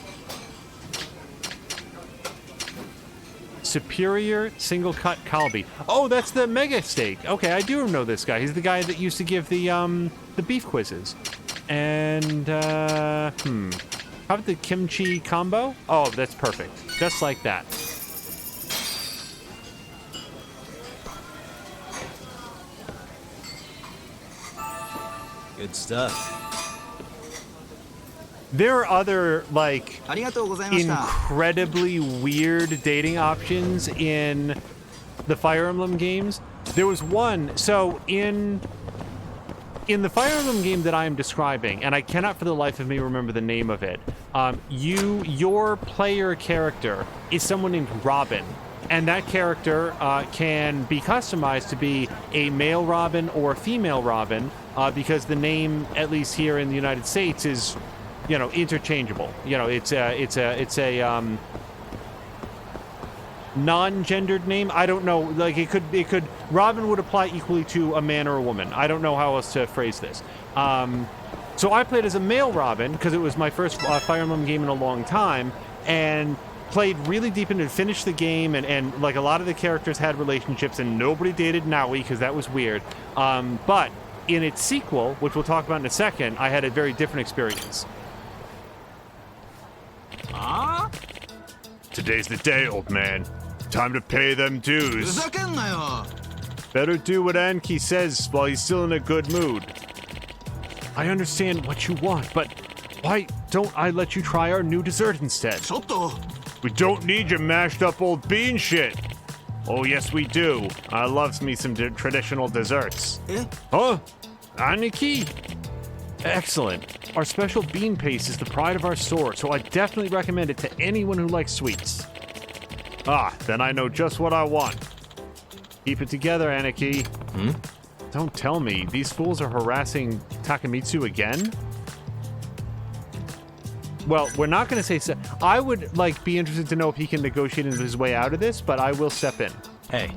Superior Single Cut Kalbi. Oh, that's the mega steak. Okay, I do know this guy. He's the guy that used to give the beef quizzes. And how about the kimchi combo? Oh, that's perfect. Just like that. Good stuff. There are other, like, incredibly weird dating options in the Fire Emblem games. There was one, so in the Fire Emblem game that I am describing, and I cannot for the life of me remember the name of it, your player character is someone named Robin, and that character can be customized to be a male Robin or a female Robin, because the name, at least here in the United States, is, you know, interchangeable. You know, it's a non-gendered name. I don't know. Like, it could. Robin would apply equally to a man or a woman. I don't know how else to phrase this. So I played as a male Robin because it was my first Fire Emblem game in a long time, and played really deep into it, finished the game, and like a lot of the characters had relationships, and nobody dated Naui because that was weird. But in its sequel, which we'll talk about in a second, I had a very different experience. Today's the day, old man. Time to pay them dues. Better do what Anki says while he's still in a good mood. I understand what you want, but why don't I let you try our new dessert instead? We don't need your mashed up old bean shit. Oh, yes, we do. I love me some traditional desserts. Huh? Aniki? Excellent. Our special bean paste is the pride of our store, so I definitely recommend it to anyone who likes sweets. Ah, then I know just what I want. Keep it together, Aniki. Don't tell me. These fools are harassing Takamitsu again? Well, we're not going to say so. I would, like, be interested to know if he can negotiate his way out of this, but I will step in. Hey.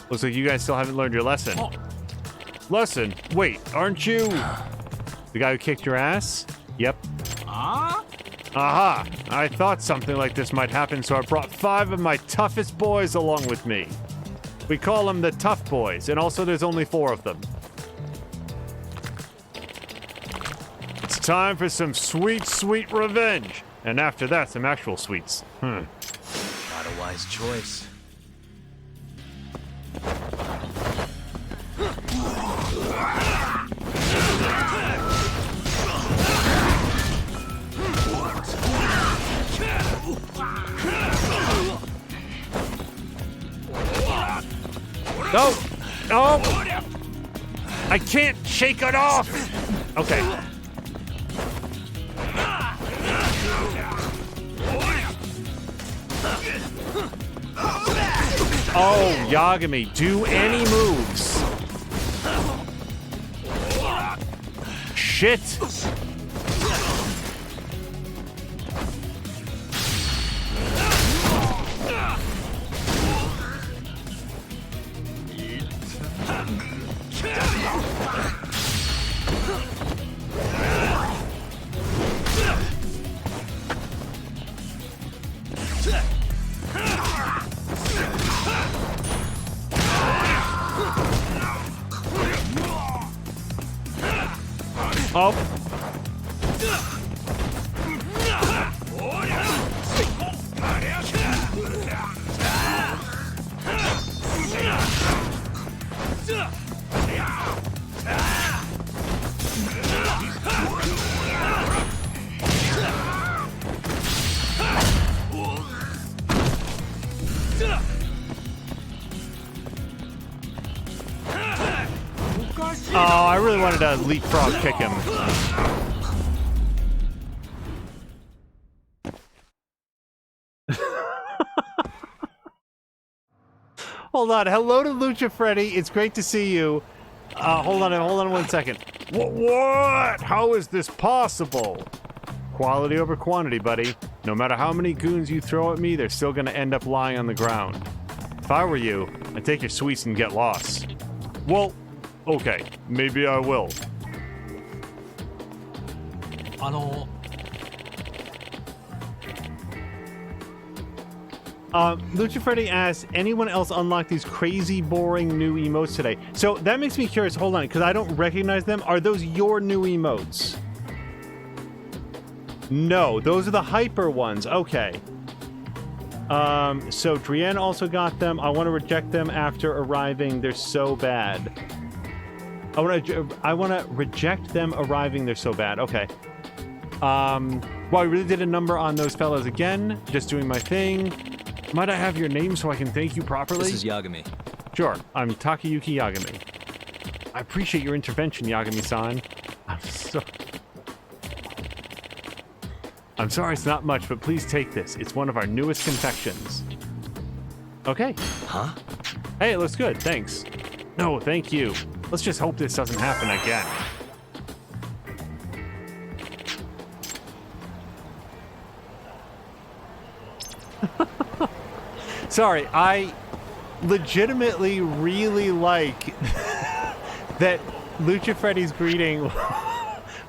Looks like you guys still haven't learned your lesson. Lesson? Wait, aren't you the guy who kicked your ass? Yep. Aha! I thought something like this might happen, so I brought 5 of my toughest boys along with me. We call them the Tough Boys, and also there's only 4 of them. time for some sweet, sweet revenge. And after that, some actual sweets. Not a wise choice. No! No! I can't shake it off! Okay. Oh, Yagami, do any moves. Shit! Oh. Oh, I really wanted to leapfrog kick him. Hold on. Hello to Lucha Freddy. It's great to see you. Hold on 1 second. What? How is this possible? Quality over quantity, buddy. No matter how many goons you throw at me, they're still gonna end up lying on the ground. If I were you, I'd take your sweets and get lost. Well, okay, maybe I will. Lucha Freddy asks, anyone else unlock these crazy, boring new emotes today? So that makes me curious. Hold on, because I don't recognize them. Are those your new emotes? No, those are the hyper ones. Okay. So Drienne also got them. I want to reject them after arriving. They're so bad. I want to reject them arriving. They're so bad. Okay. Well, I really did a number on those fellas again. Just doing my thing. Might I have your name so I can thank you properly? This is Yagami. Sure. I'm Takayuki Yagami. I appreciate your intervention, Yagami-san. I'm sorry it's not much, but please take this. It's one of our newest confections. Okay. Huh? Hey, it looks good. Thanks. No, thank you. Let's just hope this doesn't happen again. Sorry, I legitimately really like that Lucha Freddy's greeting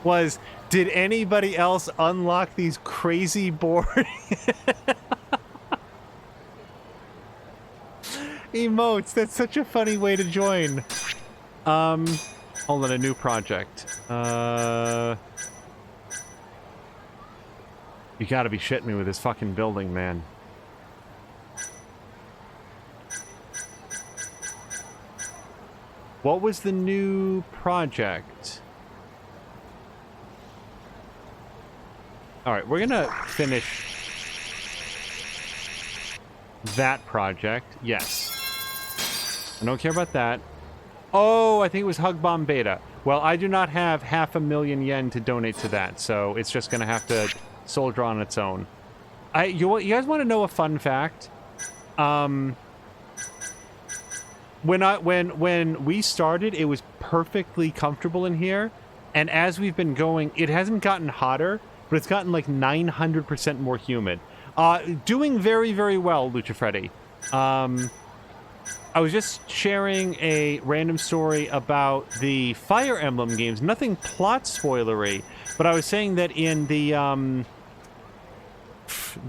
was, did anybody else unlock these crazy boring emotes? That's such a funny way to join. Hold on, a new project. You gotta be shitting me with this fucking building, man. What was the new project? Alright, we're gonna finish that project. Yes. I don't care about that. Oh, I think it was Hug Bomb Beta. Well, I do not have 500,000 yen to donate to that, so it's just gonna have to soldier on its own. You guys want to know a fun fact? When we started, it was perfectly comfortable in here, and as we've been going, it hasn't gotten hotter, but it's gotten like 900% more humid. Doing very, very well, Lucha Freddy. I was just sharing a random story about the Fire Emblem games. Nothing plot spoilery, but I was saying that in the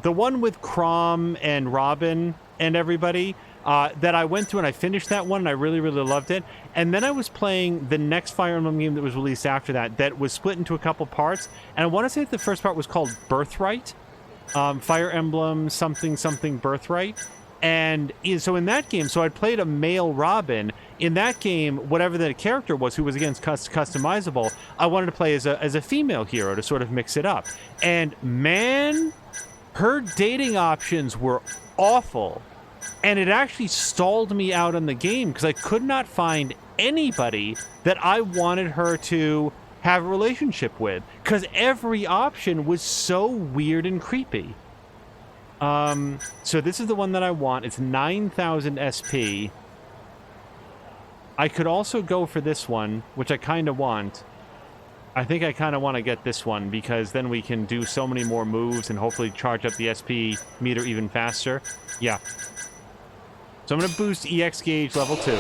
one with Chrom and Robin and everybody, that I went through and I finished that one and I really, really loved it. And then I was playing the next Fire Emblem game that was released after that was split into a couple parts. And I want to say that the first part was called Birthright. Fire Emblem something something Birthright. And so in that game, so I played a male Robin. In that game, whatever the character was, who was against customizable, I wanted to play as a female hero to sort of mix it up. And man, her dating options were awful. And it actually stalled me out on the game because I could not find anybody that I wanted her to have a relationship with. Because every option was so weird and creepy. So this is the one that I want. It's 9,000 SP. I could also go for this one, which I kind of want. I think I kind of want to get this one because then we can do so many more moves and hopefully charge up the SP meter even faster. Yeah. So I'm going to boost EX gauge level 2.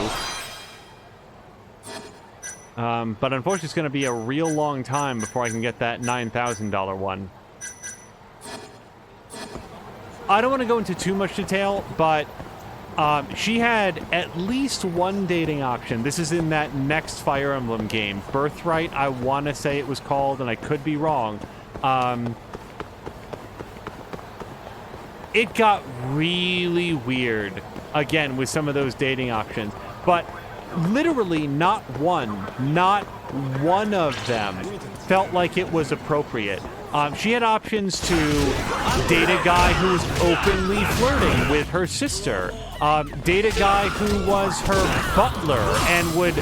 But unfortunately it's going to be a real long time before I can get that $9,000 one. I don't want to go into too much detail, but she had at least one dating option. This is in that next Fire Emblem game. Birthright, I want to say it was called, and I could be wrong. It got really weird, again, with some of those dating options. But literally not one of them felt like it was appropriate. She had options to date a guy who was openly flirting with her sister, date a guy who was her butler and would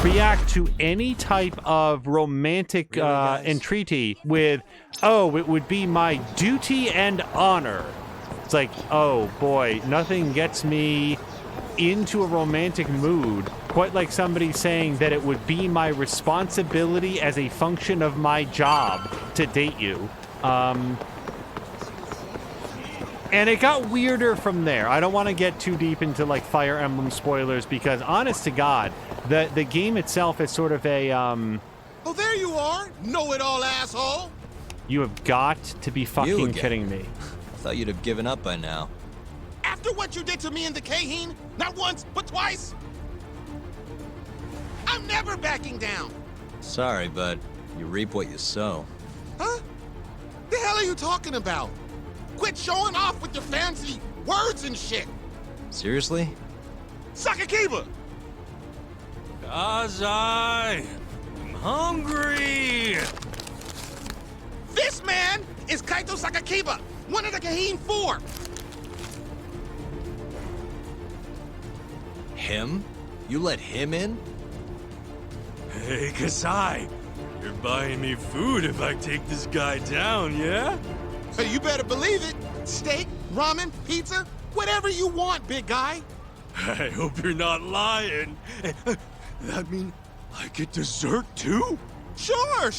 react to any type of romantic entreaty with, oh, it would be my duty and honor. It's like, oh boy, nothing gets me into a romantic mood quite like somebody saying that it would be my responsibility as a function of my job to date you. And it got weirder from there. I don't want to get too deep into like Fire Emblem spoilers because honest to God, the game itself is sort of a Oh, there you are, know-it-all asshole. You have got to be fucking kidding me. I thought you'd have given up by now. After what you did to me in the Kaheen, not once, but twice, I'm never backing down. Sorry, but you reap what you sow. Huh? The hell are you talking about? Quit showing off with your fancy words and shit. Seriously? Sakakiba! Kazai! I'm hungry! This man is Kaito Sakakiba, one of the Kaheen 4. Him? You let him in? Hey, Kazai! You're buying me food if I take this guy down, yeah? You better believe it. Steak, ramen, pizza, whatever you want, big guy. I hope you're not lying. That mean I get dessert too? Sure,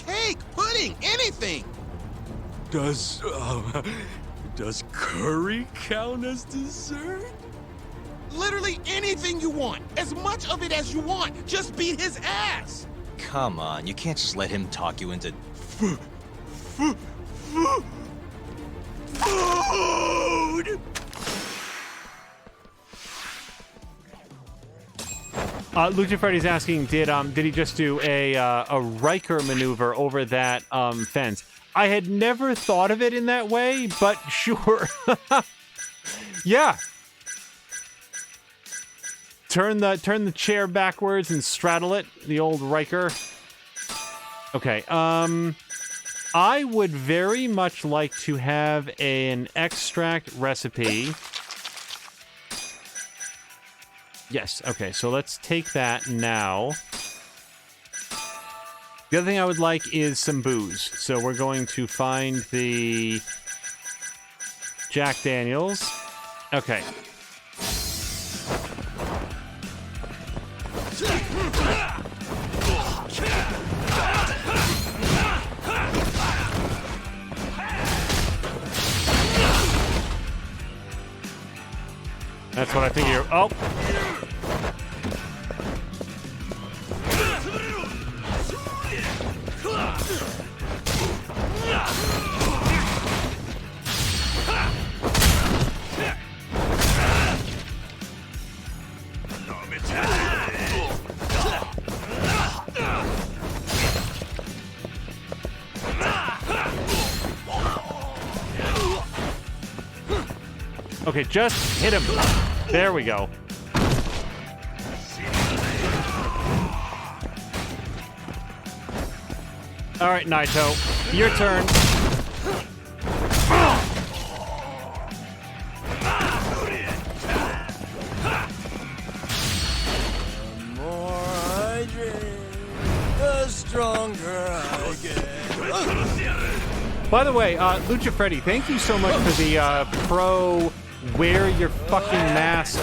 cake, pudding, anything. Does curry count as dessert? Literally anything you want, as much of it as you want. Just beat his ass. Come on, you can't just let him talk you into... Food! Lucha Freddy's asking, did he just do a Riker maneuver over that fence? I had never thought of it in that way, but sure. Yeah. Turn the chair backwards and straddle it, the old Riker. Okay, I would very much like to have an extract recipe. Yes, okay, so let's take that now. The other thing I would like is some booze. So we're going to find the Jack Daniels. Okay. That's what I think you're... Oh! Okay, just hit him. There we go. All right, Naito, your turn. The more I drink, the stronger I get. By the way, Lucha Freddy, thank you so much for the pro wear your fucking mask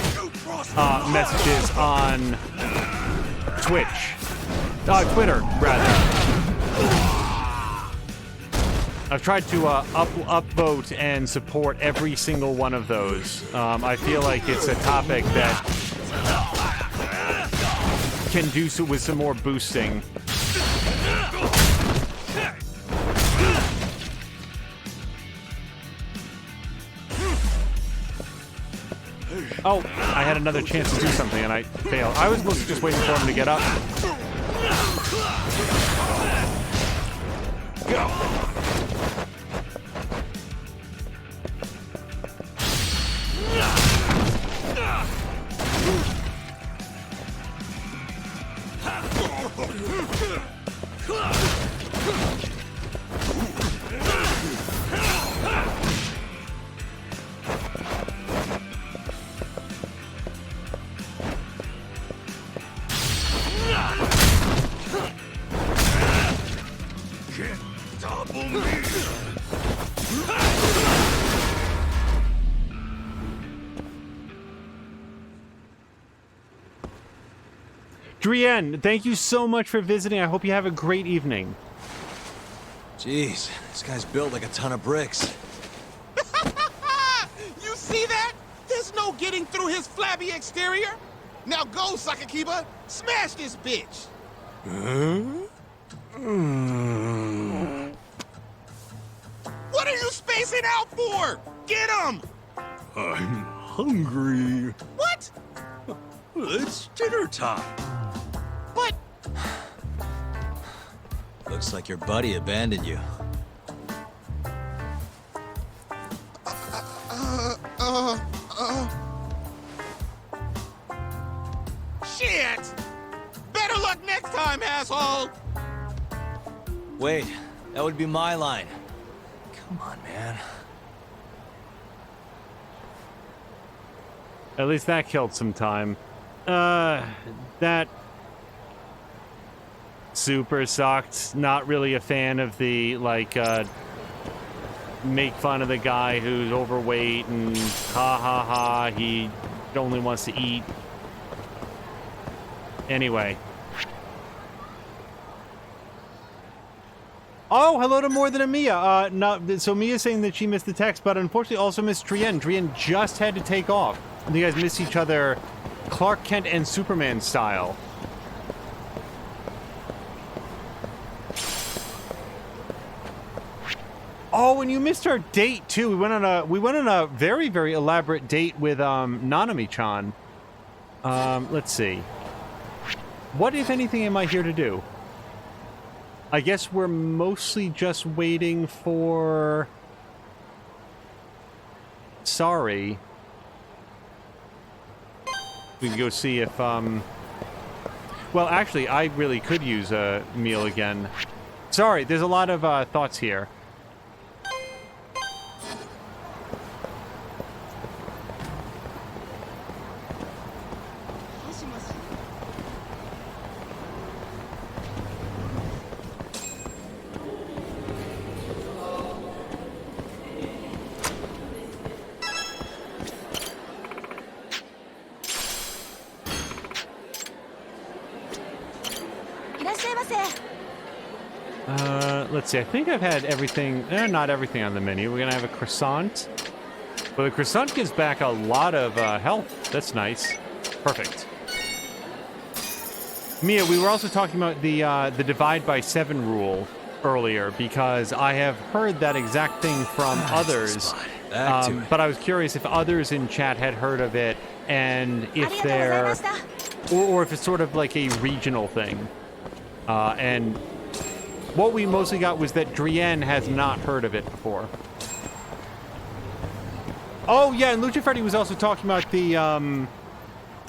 messages on Twitch. Twitter, rather. I've tried to upvote and support every single one of those. I feel like it's a topic that can do so with some more boosting. Oh, I had another chance to do something and I failed. I was mostly just waiting for him to get up. Go! Drienne, thank you so much for visiting. I hope you have a great evening. Jeez, this guy's built like a ton of bricks. You see that? There's no getting through his flabby exterior. Now go, Sakakiba. Smash this bitch. What are you spacing out for? Get him! I'm hungry. What? It's dinner time. But Looks like your buddy abandoned you. shit! Better luck next time, asshole! Wait, that would be my line. Come on, man. At least that killed some time. That super sucked. Not really a fan of the, like, make fun of the guy who's overweight and ha ha ha, he only wants to eat. Anyway. Oh, hello to More Than a Mia. So Mia's saying that she missed the text, but unfortunately also missed Drienne. Drienne just had to take off. And you guys missed each other Clark Kent and Superman style. Oh, and you missed our date too. We went on a very, very elaborate date with Nanami-chan. Let's see. What, if anything, am I here to do? I guess we're mostly just waiting for... Sorry. We can go see if, Well, actually, I really could use a meal again. Sorry, there's a lot of, thoughts here. Let's see, I think I've had everything, not everything on the menu. We're gonna have a croissant. Well, the croissant gives back a lot of health. That's nice. Perfect. Mia, we were also talking about the divide by 7 rule earlier, because I have heard that exact thing from others. But I was curious if others in chat had heard of it, and if they're... Or if it's sort of like a regional thing. And what we mostly got was that Drienne has not heard of it before. Oh yeah, and Lucha Freddy was also talking about the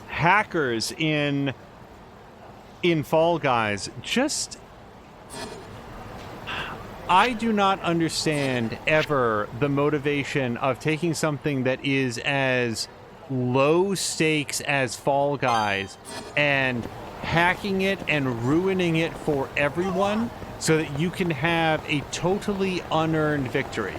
hackers in Fall Guys. Just, I do not understand ever the motivation of taking something that is as low stakes as Fall Guys and hacking it and ruining it for everyone so that you can have a totally unearned victory.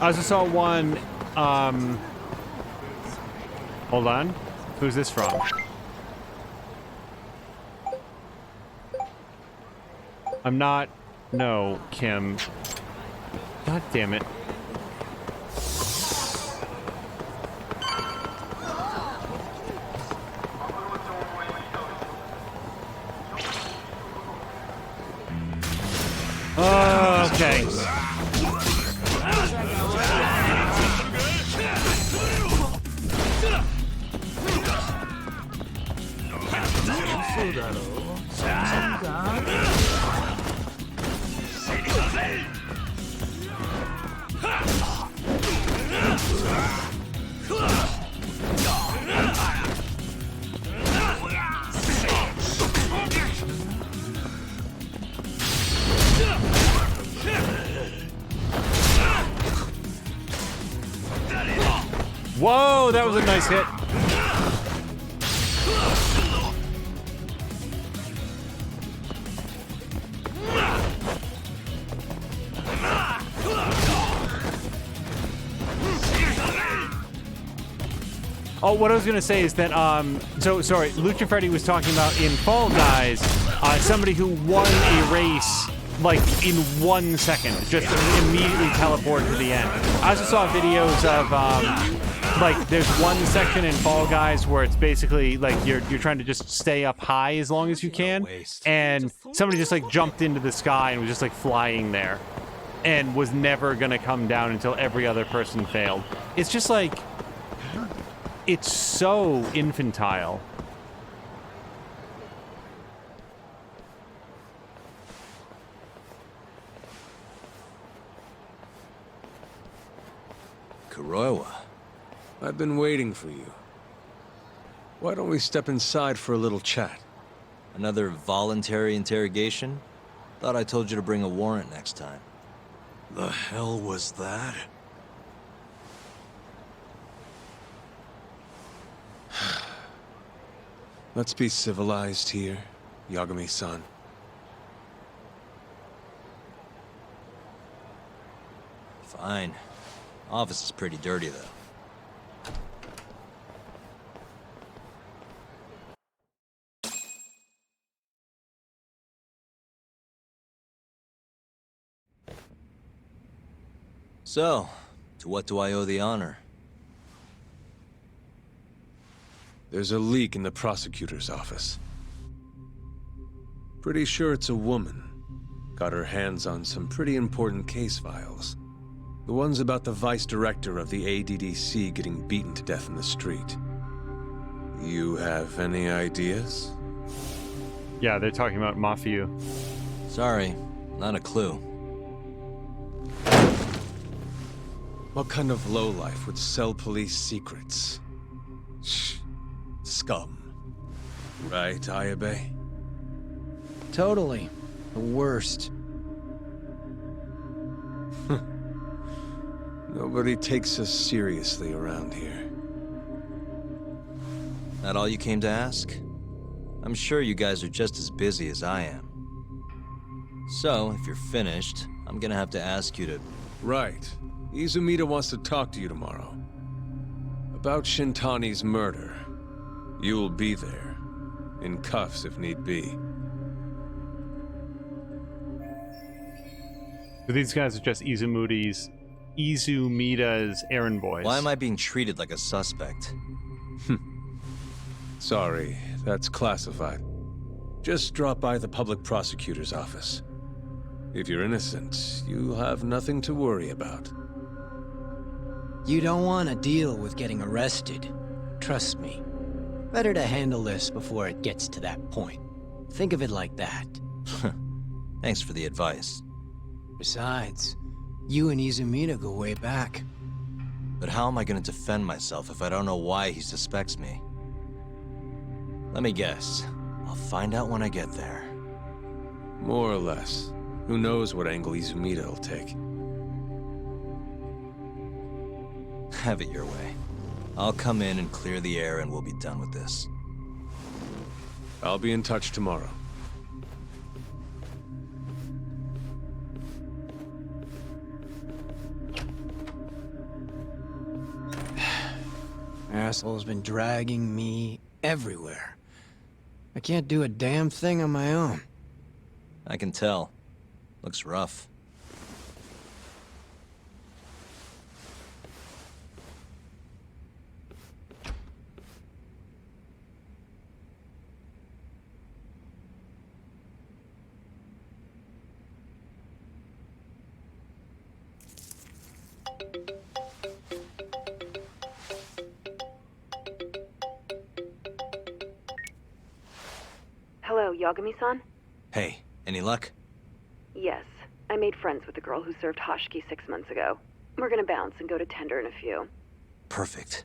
I also saw one, hold on. Who's this from? I'm not, no, Kim. God damn it. Okay. Whoa, that was a nice hit. Oh, what I was gonna say is that, so sorry, Lucha Freddy was talking about in Fall Guys, somebody who won a race like in 1 second, just immediately teleported to the end. I also saw videos of, like, there's one section in Fall Guys where it's basically like you're trying to just stay up high as long as you can, and somebody just like jumped into the sky and was just like flying there, and was never gonna come down until every other person failed. It's just like, it's so infantile. Kuroiwa. I've been waiting for you. Why don't we step inside for a little chat? Another voluntary interrogation? Thought I told you to bring a warrant next time. The hell was that? Let's be civilized here, Yagami-san. Fine. Office is pretty dirty, though. So, to what do I owe the honor? There's a leak in the prosecutor's office. Pretty sure it's a woman. Got her hands on some pretty important case files. The ones about the vice director of the ADDC getting beaten to death in the street. You have any ideas? Yeah, they're talking about Mafia. Sorry, not a clue. What kind of lowlife would sell police secrets? Shh. Scum. Right, Ayabe? Totally. The worst. Nobody takes us seriously around here. That all you came to ask? I'm sure you guys are just as busy as I am. So, if you're finished, I'm gonna have to ask you to... Right. Izumida wants to talk to you tomorrow. About Shintani's murder. You'll be there. In cuffs if need be. So these guys are just Izumida's errand boys. Why am I being treated like a suspect? Sorry, that's classified. Just drop by the public prosecutor's office. If you're innocent, you'll have nothing to worry about. You don't want to deal with getting arrested. Trust me. Better to handle this before it gets to that point. Think of it like that. Thanks for the advice. Besides, you and Izumina go way back. But how am I going to defend myself if I don't know why he suspects me? Let me guess. I'll find out when I get there. More or less. Who knows what angle Izumida will take. Have it your way. I'll come in and clear the air and we'll be done with this. I'll be in touch tomorrow. Asshole's been dragging me everywhere. I can't do a damn thing on my own. I can tell. Looks rough. Hello, Yagami-san? Hey, any luck? Yes. I made friends with the girl who served Hashiki 6 months ago. We're gonna bounce and go to Tender in a few. Perfect.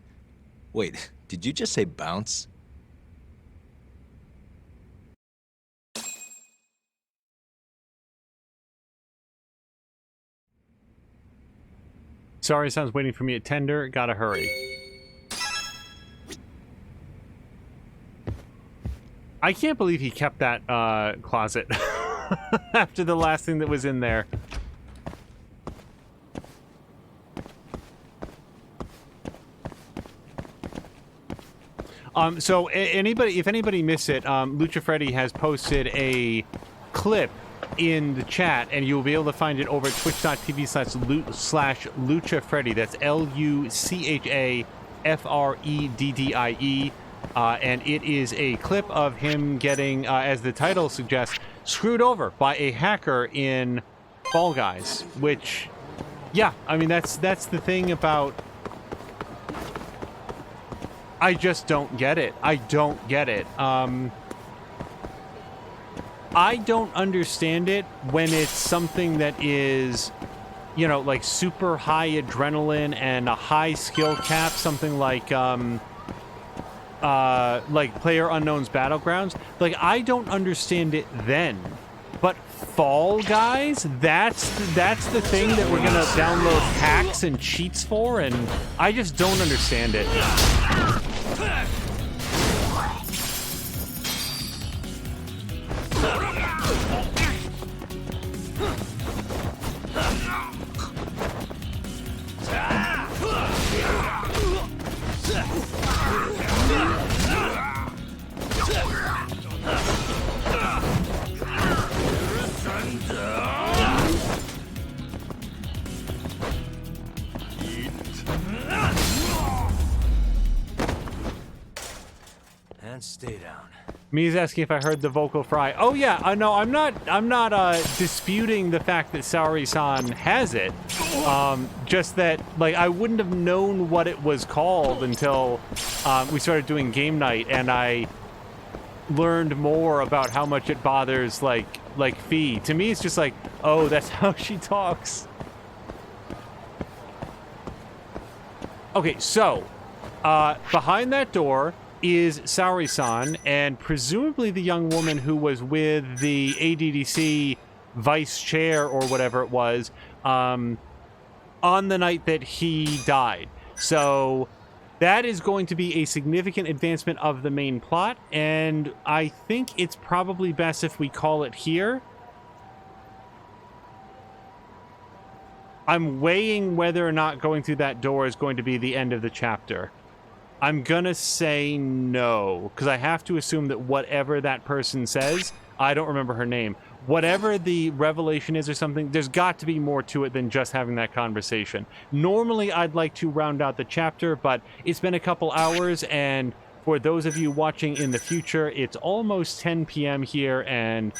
Wait, did you just say bounce? Sorry, sounds waiting for me at Tender. Gotta hurry. I can't believe he kept that closet after the last thing that was in there. So if anybody missed it, Lucha Freddy has posted a clip in the chat, and you'll be able to find it over at twitch.tv/Lucha Freddy. That's LuchaFreddie. And it is a clip of him getting, as the title suggests, screwed over by a hacker in Fall Guys. Which, yeah, I mean, that's the thing about... I just don't get it. I don't get it. I don't understand it when it's something that is, you know, like super high adrenaline and a high skill cap, something like PlayerUnknown's Battlegrounds. Like, I don't understand it then. But Fall Guys, that's the thing that we're gonna download hacks and cheats for, and I just don't understand it. And stay down. Mia's asking if I heard the vocal fry. Oh yeah, no, I'm not disputing the fact that Saori-san has it. Just that, like, I wouldn't have known what it was called until we started doing game night, and I learned more about how much it bothers, like Fee. To me, it's just like, oh, that's how she talks. Okay, so behind that door is Saori-san, and presumably the young woman who was with the ADDC vice chair or whatever it was on the night that he died. So that is going to be a significant advancement of the main plot, and I think it's probably best if we call it here. I'm weighing whether or not going through that door is going to be the end of the chapter. I'm gonna say no, because I have to assume that whatever that person says, I don't remember her name, whatever the revelation is or something, there's got to be more to it than just having that conversation. Normally, I'd like to round out the chapter, but it's been a couple hours, and for those of you watching in the future, it's almost 10 p.m. here, and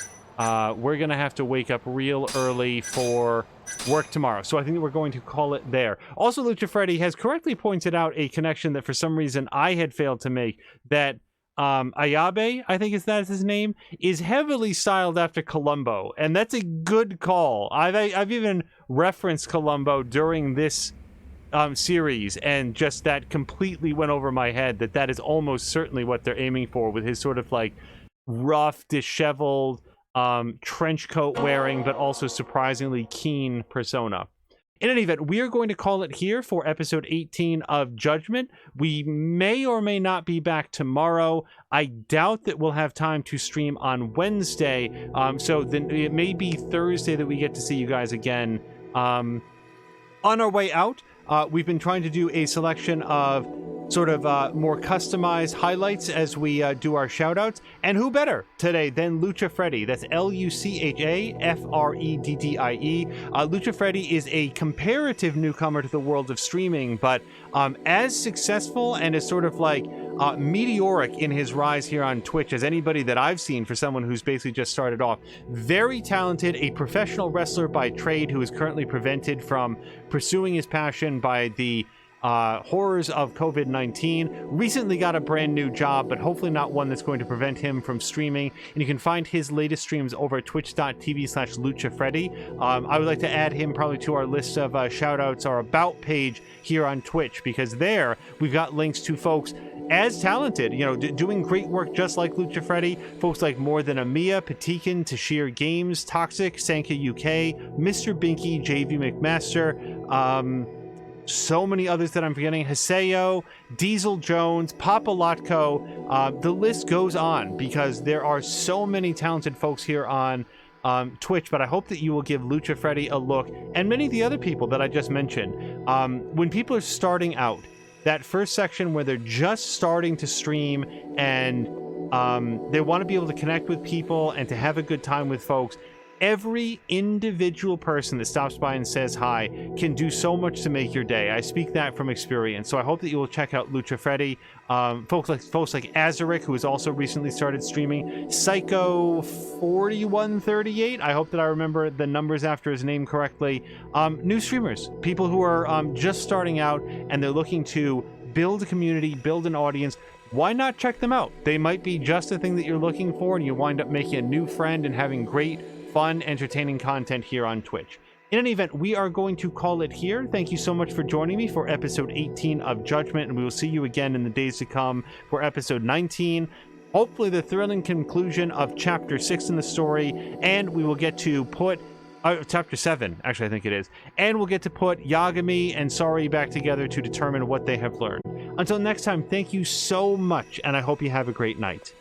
we're going to have to wake up real early for work tomorrow. So I think that we're going to call it there. Also, Lucha Freddy has correctly pointed out a connection that for some reason I had failed to make, that Ayabe, I think that's his name, is heavily styled after Columbo, and that's a good call. I've even referenced Columbo during this series, and just that completely went over my head, that is almost certainly what they're aiming for with his sort of like rough, disheveled, trench coat wearing, but also surprisingly keen persona. In any event, we are going to call it here for episode 18 of Judgment. We may or may not be back tomorrow. I doubt that we'll have time to stream on Wednesday. So then it may be Thursday that we get to see you guys again. On our way out, we've been trying to do a selection of sort of more customized highlights as we do our shoutouts. And who better today than Lucha Freddy? That's Luchafreddie. Lucha Freddy is a comparative newcomer to the world of streaming, but as successful and as sort of like meteoric in his rise here on Twitch as anybody that I've seen for someone who's basically just started off. Very talented, a professional wrestler by trade who is currently prevented from pursuing his passion by the horrors of COVID-19. Recently got a brand new job, but hopefully not one that's going to prevent him from streaming. And you can find his latest streams over at twitch.tv/LuchaFreddy. I would like to add him probably to our list of shout-outs, our about page here on Twitch, because there we've got links to folks as talented, you know, doing great work just like Lucha Freddy. Folks like More Than Amiya, Patikin, Tashir Games, Toxic, Sanka UK, Mr. Binky, JV McMaster, so many others that I'm forgetting, Haseo, Diesel Jones, Papa Lotko. The list goes on because there are so many talented folks here on Twitch, but I hope that you will give Lucha Freddy a look, and many of the other people that I just mentioned. When people are starting out, that first section where they're just starting to stream and they want to be able to connect with people and to have a good time with folks, every individual person that stops by and says hi can do so much to make your day. I speak that from experience. So I hope that you will check out Lucha Freddy. Folks like Azaric, who has also recently started streaming. Psycho 4138. I hope that I remember the numbers after his name correctly. New streamers, people who are just starting out and they're looking to build a community, build an audience. Why not check them out? They might be just the thing that you're looking for, and you wind up making a new friend and having great, fun, entertaining content here on Twitch. In any event, we are going to call it here. Thank you so much for joining me for episode 18 of Judgment, and we will see you again in the days to come for episode 19. Hopefully the thrilling conclusion of chapter 6 in the story, and we will get to put chapter 7, actually, I think it is. And we'll get to put Yagami and Sari back together to determine what they have learned. Until next time, thank you so much, and I hope you have a great night.